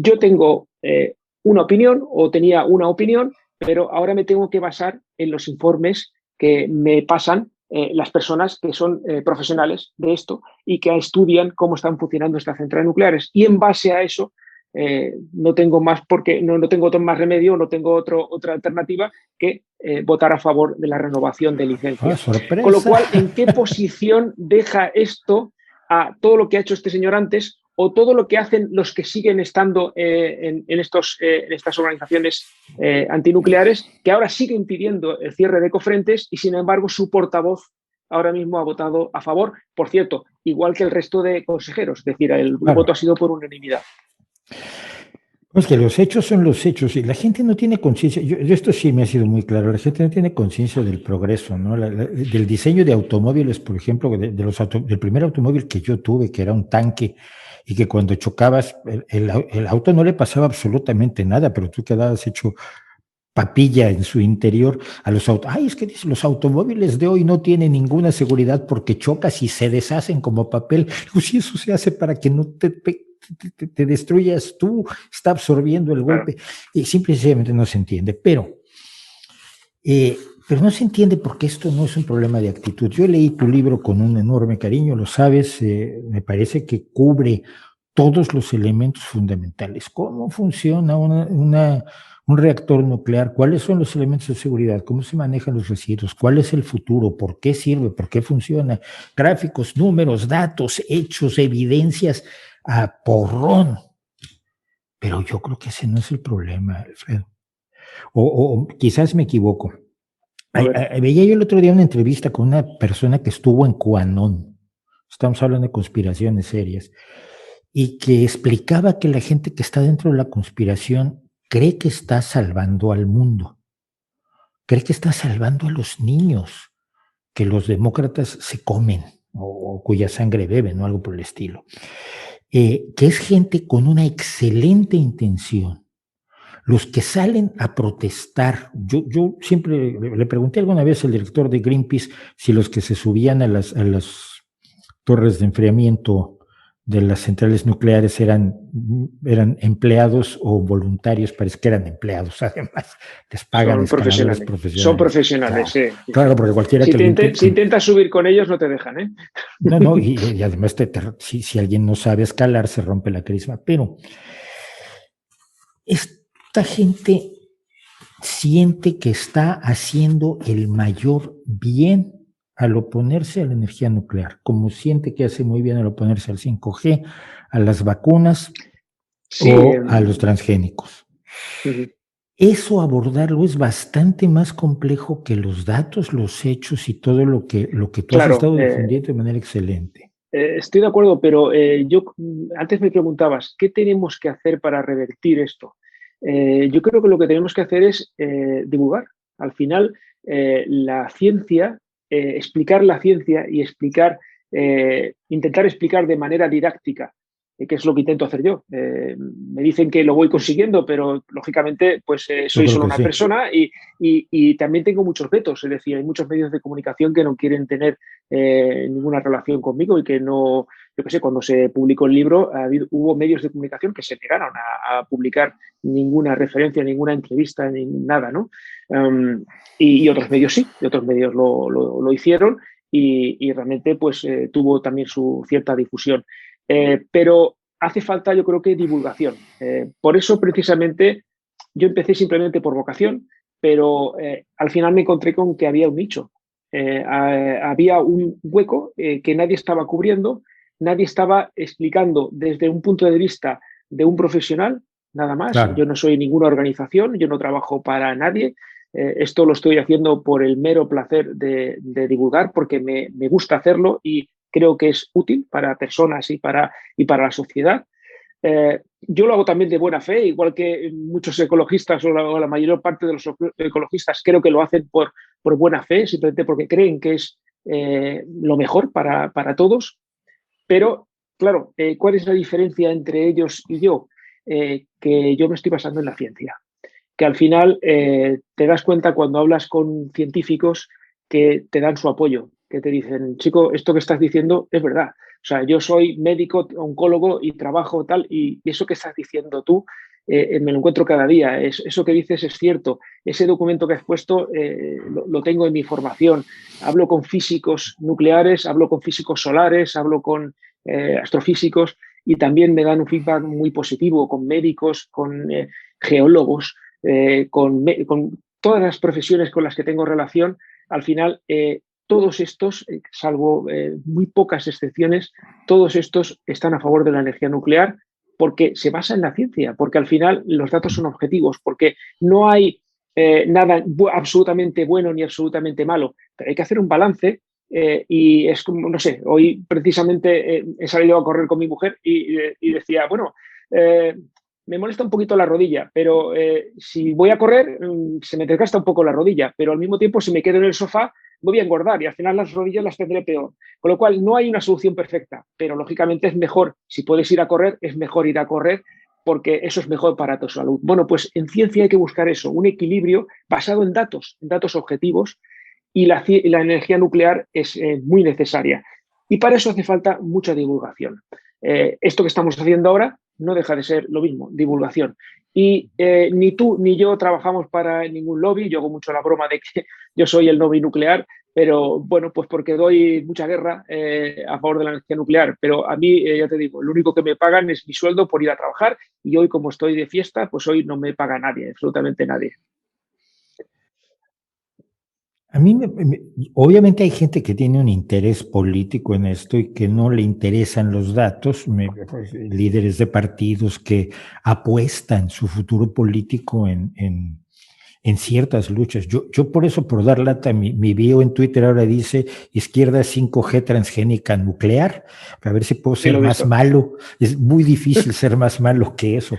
yo tengo una opinión o tenía una opinión, pero ahora me tengo que basar en los informes que me pasan las personas que son profesionales de esto y que estudian cómo están funcionando estas centrales nucleares. Y en base a eso, no tengo más porque no tengo otro más remedio, no tengo otra alternativa que votar a favor de la renovación de licencias. ¡Sorpresa! Con lo cual, ¿en qué posición deja esto a todo lo que ha hecho este señor antes o todo lo que hacen los que siguen estando en estas organizaciones antinucleares, que ahora siguen pidiendo el cierre de Cofrentes y, sin embargo, su portavoz ahora mismo ha votado a favor? Por cierto, igual que el resto de consejeros, es decir, el voto ha sido por unanimidad. Pues que los hechos son los hechos y la gente no tiene conciencia. Esto sí me ha sido muy claro. La gente no tiene conciencia del progreso, ¿no? Del diseño de automóviles, por ejemplo, del primer automóvil que yo tuve, que era un tanque, y que cuando chocabas, el auto no le pasaba absolutamente nada, pero tú quedabas hecho papilla en su interior a los autos. Ay, es que dice, los automóviles de hoy no tienen ninguna seguridad porque chocas y se deshacen como papel. Pues sí, eso se hace para que no te destruyas tú, está absorbiendo el golpe. Y simplemente no se entiende. Pero no se entiende porque esto no es un problema de actitud. Yo leí tu libro con un enorme cariño, lo sabes, me parece que cubre todos los elementos fundamentales. ¿Cómo funciona un reactor nuclear? ¿Cuáles son los elementos de seguridad? ¿Cómo se manejan los residuos? ¿Cuál es el futuro? ¿Por qué sirve? ¿Por qué funciona? Gráficos, números, datos, hechos, evidencias a porrón. Pero yo creo que ese no es el problema, Alfredo. O quizás me equivoco. Veía yo el otro día una entrevista con una persona que estuvo en QAnon. Estamos hablando de conspiraciones serias. Y que explicaba que la gente que está dentro de la conspiración cree que está salvando al mundo. Cree que está salvando a los niños que los demócratas se comen o cuya sangre beben o algo por el estilo. Que es gente con una excelente intención. Los que salen a protestar, yo siempre le pregunté alguna vez al director de Greenpeace si los que se subían a las torres de enfriamiento de las centrales nucleares eran empleados o voluntarios. Parece que eran empleados, además les pagan escaladores profesionales. Son profesionales, claro, sí. Claro, porque cualquiera si intentas subir con ellos no te dejan, ¿eh? No, y además si alguien no sabe escalar se rompe la crisma, pero esta gente siente que está haciendo el mayor bien al oponerse a la energía nuclear, como siente que hace muy bien al oponerse al 5G, a las vacunas o a los transgénicos. Eso abordarlo es bastante más complejo que los datos, los hechos y todo lo que tú has estado defendiendo de manera excelente. Estoy de acuerdo, pero yo antes me preguntabas, ¿qué tenemos que hacer para revertir esto? Yo creo que lo que tenemos que hacer es divulgar. Al final, la ciencia, explicar la ciencia y intentar explicar de manera didáctica, que es lo que intento hacer yo. Me dicen que lo voy consiguiendo, pero lógicamente pues soy solo una persona y también tengo muchos vetos. Es decir, hay muchos medios de comunicación que no quieren tener ninguna relación conmigo y que no, yo qué sé, cuando se publicó el libro hubo medios de comunicación que se negaron a publicar ninguna referencia, ninguna entrevista, ni nada, ¿no? Y otros medios sí, y otros medios lo hicieron y realmente pues tuvo también su cierta difusión. Pero hace falta, yo creo que, divulgación. Por eso, precisamente, yo empecé simplemente por vocación, pero al final me encontré con que había un nicho. Había un hueco que nadie estaba cubriendo nadie estaba explicando desde un punto de vista de un profesional, nada más. Claro. Yo no soy ninguna organización, yo no trabajo para nadie. Esto lo estoy haciendo por el mero placer de divulgar, porque me gusta hacerlo y creo que es útil para personas y para la sociedad. Yo lo hago también de buena fe, igual que muchos ecologistas o la mayor parte de los ecologistas creo que lo hacen por buena fe, simplemente porque creen que es lo mejor para todos. Pero, claro, ¿cuál es la diferencia entre ellos y yo? Que yo me estoy basando en la ciencia. Que al final te das cuenta cuando hablas con científicos que te dan su apoyo, que te dicen, chico, esto que estás diciendo es verdad. O sea, yo soy médico, oncólogo y trabajo tal, y eso que estás diciendo tú me lo encuentro cada día. Eso que dices es cierto. Ese documento que has puesto lo tengo en mi formación. Hablo con físicos nucleares, hablo con físicos solares, hablo con astrofísicos y también me dan un feedback muy positivo con médicos, con geólogos, con todas las profesiones con las que tengo relación. Al final, todos estos, salvo muy pocas excepciones, todos estos están a favor de la energía nuclear porque se basa en la ciencia, porque al final los datos son objetivos, porque no hay nada absolutamente bueno ni absolutamente malo, pero hay que hacer un balance. Y es como, no sé, hoy precisamente he salido a correr con mi mujer y decía, bueno, me molesta un poquito la rodilla, pero si voy a correr se me desgasta un poco la rodilla, pero al mismo tiempo si me quedo en el sofá voy a engordar y al final las rodillas las tendré peor. Con lo cual no hay una solución perfecta, pero lógicamente es mejor, si puedes ir a correr, es mejor ir a correr porque eso es mejor para tu salud. Bueno, pues en ciencia hay que buscar eso, un equilibrio basado en datos objetivos y la energía nuclear es muy necesaria. Y para eso hace falta mucha divulgación. Esto que estamos haciendo ahora no deja de ser lo mismo, divulgación. Y ni tú ni yo trabajamos para ningún lobby. Yo hago mucho la broma de que yo soy el lobby nuclear, pero bueno, pues porque doy mucha guerra a favor de la energía nuclear. Pero a mí, ya te digo, lo único que me pagan es mi sueldo por ir a trabajar y hoy, como estoy de fiesta, pues hoy no me paga nadie, absolutamente nadie. A mí, obviamente hay gente que tiene un interés político en esto y que no le interesan los datos, pues, líderes de partidos que apuestan su futuro político en ciertas luchas. Yo por eso, por dar lata, mi bio en Twitter ahora dice izquierda 5G transgénica nuclear, para ver si puedo Sí, ser lo he más visto. malo. Es muy difícil ser más malo que eso.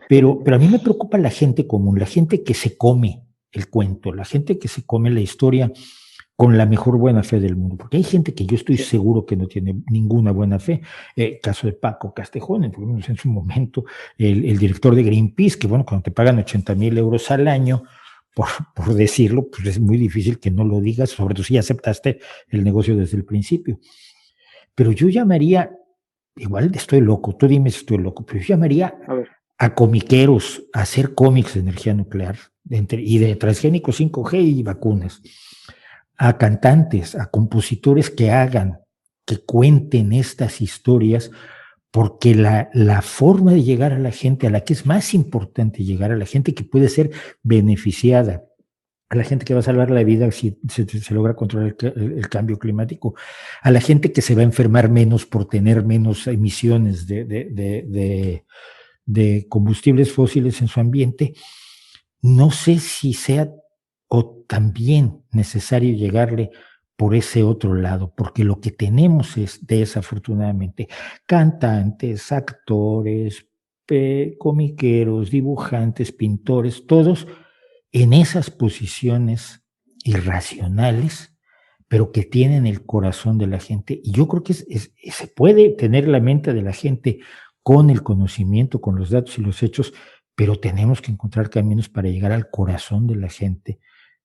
Pero a mí me preocupa la gente común, la gente que se come el cuento, la gente que se come la historia con la mejor buena fe del mundo, porque hay gente que yo estoy Sí. seguro que no tiene ninguna buena fe. Caso de Paco Castejón, por lo menos en su momento, el director de Greenpeace, que bueno, cuando te pagan 80,000 euros al año, por decirlo, pues es muy difícil que no lo digas, sobre todo si aceptaste el negocio desde el principio. Pero yo llamaría, igual estoy loco, tú dime si estoy loco, pero yo llamaría A ver. a comiqueros a hacer cómics de energía nuclear y de transgénicos 5G y vacunas, a cantantes, a compositores que hagan, que cuenten estas historias, porque la forma de llegar a la gente, a la que es más importante llegar a la gente que puede ser beneficiada, a la gente que va a salvar la vida si se logra controlar el cambio climático, a la gente que se va a enfermar menos por tener menos emisiones de combustibles fósiles en su ambiente, no sé si sea o también necesario llegarle por ese otro lado, porque lo que tenemos es desafortunadamente cantantes, actores, comiqueros, dibujantes, pintores, todos en esas posiciones irracionales, pero que tienen el corazón de la gente. Y yo creo que se puede tener la mente de la gente con el conocimiento, con los datos y los hechos, pero tenemos que encontrar caminos para llegar al corazón de la gente,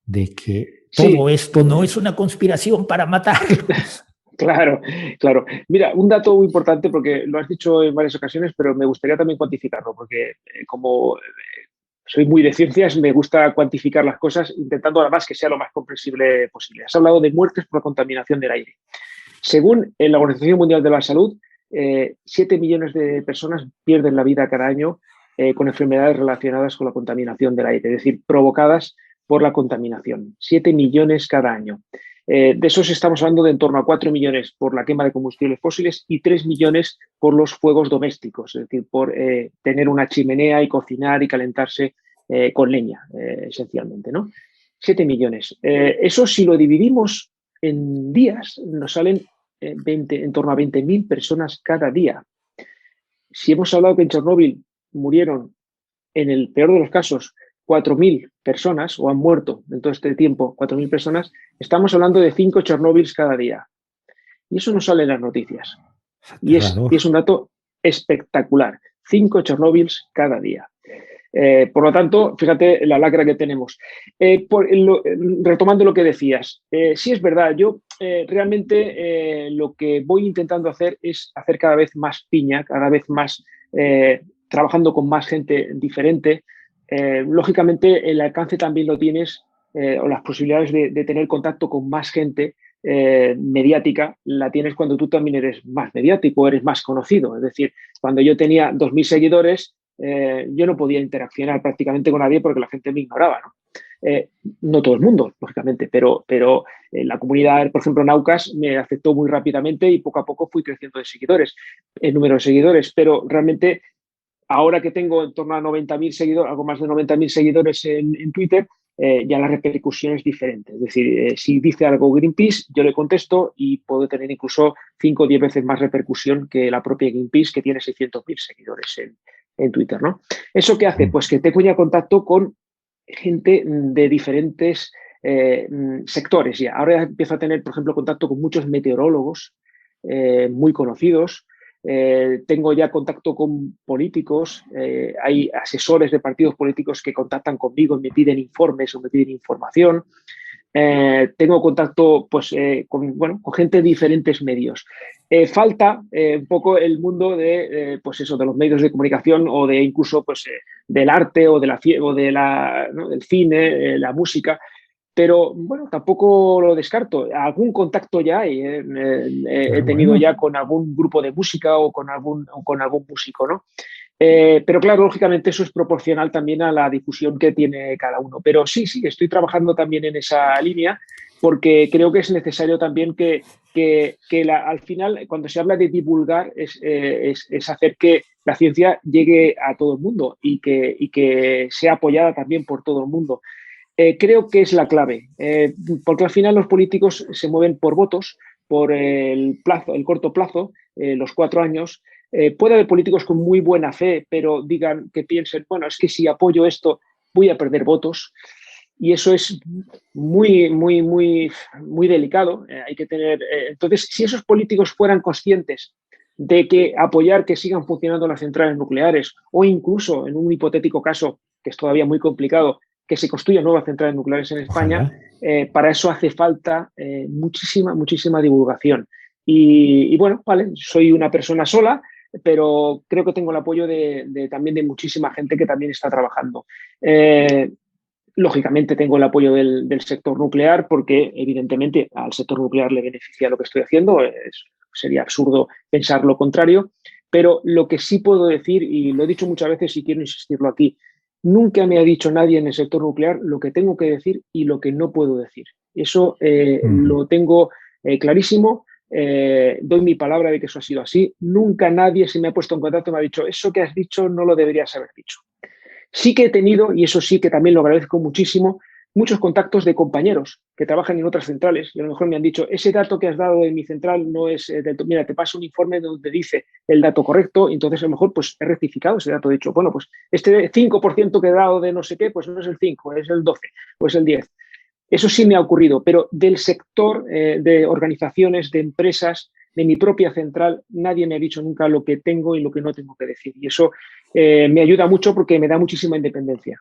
de que todo Sí, esto no es una conspiración para matarlos. claro, claro. Mira, un dato muy importante, porque lo has dicho en varias ocasiones, pero me gustaría también cuantificarlo, porque como soy muy de ciencias, me gusta cuantificar las cosas, intentando además que sea lo más comprensible posible. Has hablado de muertes por contaminación del aire. Según la Organización Mundial de la Salud, 7 millones de personas pierden la vida cada año con enfermedades relacionadas con la contaminación del aire, es decir, provocadas por la contaminación. 7 millones cada año. De esos estamos hablando de en torno a 4 millones por la quema de combustibles fósiles y 3 millones por los fuegos domésticos, es decir, por tener una chimenea y cocinar y calentarse con leña, esencialmente, ¿no? 7 millones. Eso, si lo dividimos en días, nos salen en torno a 20.000 personas cada día. Si hemos hablado que en Chernóbil murieron, en el peor de los casos, 4.000 personas, o han muerto en todo este tiempo 4.000 personas, estamos hablando de 5 Chernóbils cada día. Y eso no sale en las noticias. Y es un dato espectacular. 5 Chernóbils cada día. Por lo tanto, fíjate la lacra que tenemos. Retomando lo que decías, sí es verdad, yo realmente lo que voy intentando hacer es hacer cada vez más piña, cada vez más trabajando con más gente diferente. Lógicamente, el alcance también lo tienes, o las posibilidades de tener contacto con más gente mediática la tienes cuando tú también eres más mediático, eres más conocido. Es decir, cuando yo tenía 2.000 seguidores, yo no podía interaccionar prácticamente con nadie porque la gente me ignoraba, ¿no? No todo el mundo, lógicamente, pero la comunidad, por ejemplo, Naucas me aceptó muy rápidamente y poco a poco fui creciendo de seguidores, el número de seguidores, pero realmente ahora que tengo en torno a 90.000 seguidores, algo más de 90.000 seguidores en Twitter, ya la repercusión es diferente. Es decir, si dice algo Greenpeace, yo le contesto y puedo tener incluso 5 o 10 veces más repercusión que la propia Greenpeace, que tiene 600.000 seguidores en Twitter, ¿no? ¿Eso qué hace? Pues que tengo ya contacto con gente de diferentes sectores. Ya. Ahora empiezo a tener, por ejemplo, contacto con muchos meteorólogos muy conocidos. Tengo ya contacto con políticos, hay asesores de partidos políticos que contactan conmigo y me piden informes o me piden información. Tengo contacto pues, con gente de diferentes medios. Falta un poco el mundo de, pues eso, de los medios de comunicación o de incluso pues, del arte o ¿no? del cine, la música. Pero bueno, tampoco lo descarto. Algún contacto ya hay. He tenido ya con algún grupo de música o con algún músico, ¿no? Pero claro, lógicamente eso es proporcional también a la difusión que tiene cada uno. Pero sí, estoy trabajando también en esa línea porque creo que es necesario también que al final, cuando se habla de divulgar, es hacer que la ciencia llegue a todo el mundo y que sea apoyada también por todo el mundo. Creo que es la clave, porque al final los políticos se mueven por votos, por el corto plazo, los 4 años. Puede haber políticos con muy buena fe, pero digan que piensen, bueno, es que si apoyo esto voy a perder votos. Y eso es muy, muy, muy, muy delicado. Hay que tener. Entonces, si esos políticos fueran conscientes de que apoyar que sigan funcionando las centrales nucleares, o incluso en un hipotético caso, que es todavía muy complicado, que se construyan nuevas centrales nucleares en España, para eso hace falta muchísima divulgación. Y bueno, vale, soy una persona sola, pero creo que tengo el apoyo también de muchísima gente que también está trabajando. Lógicamente tengo el apoyo del sector nuclear porque evidentemente al sector nuclear le beneficia lo que estoy haciendo, sería absurdo pensar lo contrario, pero lo que sí puedo decir, y lo he dicho muchas veces y quiero insistirlo aquí, nunca me ha dicho nadie en el sector nuclear lo que tengo que decir y lo que no puedo decir. Eso lo tengo clarísimo, doy mi palabra de que eso ha sido así. Nunca nadie se me ha puesto en contacto y me ha dicho, eso que has dicho no lo deberías haber dicho. Sí que he tenido, y eso sí que también lo agradezco muchísimo, muchos contactos de compañeros que trabajan en otras centrales y a lo mejor me han dicho, ese dato que has dado de mi central no es, mira, te paso un informe donde dice el dato correcto, y entonces a lo mejor pues he rectificado ese dato, he dicho, bueno, pues este 5% que he dado de no sé qué, pues no es el 5, es el 12 o es el 10. Eso sí me ha ocurrido, pero del sector de organizaciones, de empresas, de mi propia central, nadie me ha dicho nunca lo que tengo y lo que no tengo que decir. Y eso me ayuda mucho porque me da muchísima independencia.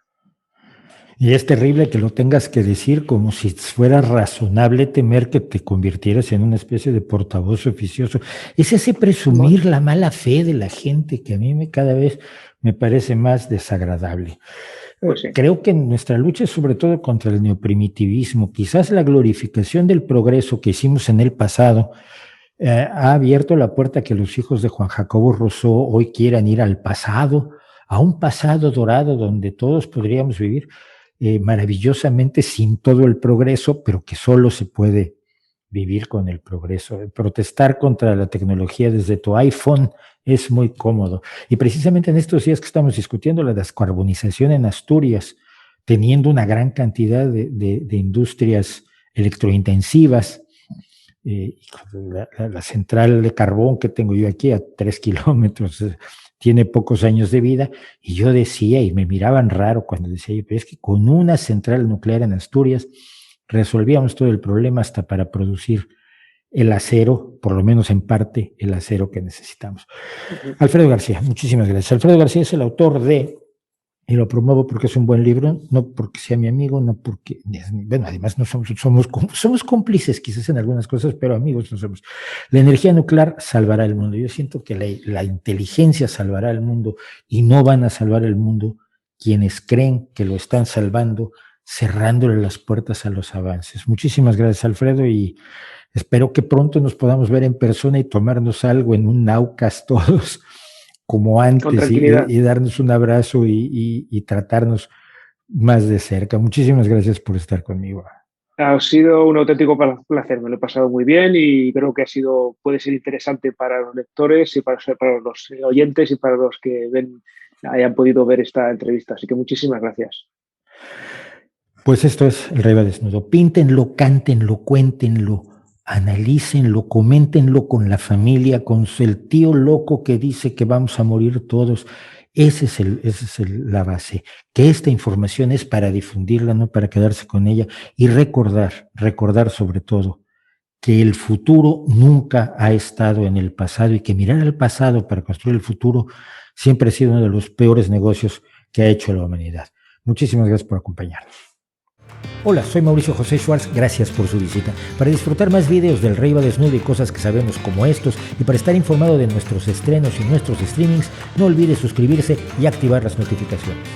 Y es terrible que lo tengas que decir como si fuera razonable temer que te convirtieras en una especie de portavoz oficioso. Es ese presumir la mala fe de la gente que a mí cada vez me parece más desagradable. Pues sí. Creo que nuestra lucha es sobre todo contra el neoprimitivismo. Quizás la glorificación del progreso que hicimos en el pasado ha abierto la puerta a que los hijos de Juan Jacobo Rousseau hoy quieran ir al pasado, a un pasado dorado donde todos podríamos vivir maravillosamente sin todo el progreso, pero que solo se puede vivir con el progreso. Protestar contra la tecnología desde tu iPhone es muy cómodo. Y precisamente en estos días que estamos discutiendo la descarbonización en Asturias, teniendo una gran cantidad de industrias electrointensivas, la central de carbón que tengo yo aquí a 3 kilómetros tiene pocos años de vida, y yo decía, y me miraban raro cuando decía, pero es que con una central nuclear en Asturias resolvíamos todo el problema hasta para producir el acero, por lo menos en parte, el acero que necesitamos. Alfredo García, muchísimas gracias. Alfredo García es el autor de, y lo promuevo porque es un buen libro, no porque sea mi amigo, no porque, bueno, además no somos cómplices quizás en algunas cosas, pero amigos no somos. La energía nuclear salvará el mundo. Yo siento que la inteligencia salvará el mundo, y no van a salvar el mundo quienes creen que lo están salvando, cerrándole las puertas a los avances. Muchísimas gracias, Alfredo, y espero que pronto nos podamos ver en persona y tomarnos algo en un Naucas todos, como antes, y darnos un abrazo y tratarnos más de cerca. Muchísimas gracias por estar conmigo. Ha sido un auténtico placer, me lo he pasado muy bien y creo que puede ser interesante para los lectores y para los oyentes y para los que hayan podido ver esta entrevista. Así que muchísimas gracias. Pues esto es El Rey va desnudo. Píntenlo, cántenlo, cuéntenlo, analícenlo, coméntenlo con la familia, con el tío loco que dice que vamos a morir todos. Esa es la base, que esta información es para difundirla, no para quedarse con ella, y recordar sobre todo que el futuro nunca ha estado en el pasado, y que mirar al pasado para construir el futuro siempre ha sido uno de los peores negocios que ha hecho la humanidad. Muchísimas gracias por acompañarnos. Hola, soy Mauricio José Schwartz, gracias por su visita. Para disfrutar más videos del Rey va desnudo y cosas que sabemos como estos, y para estar informado de nuestros estrenos y nuestros streamings, no olvide suscribirse y activar las notificaciones.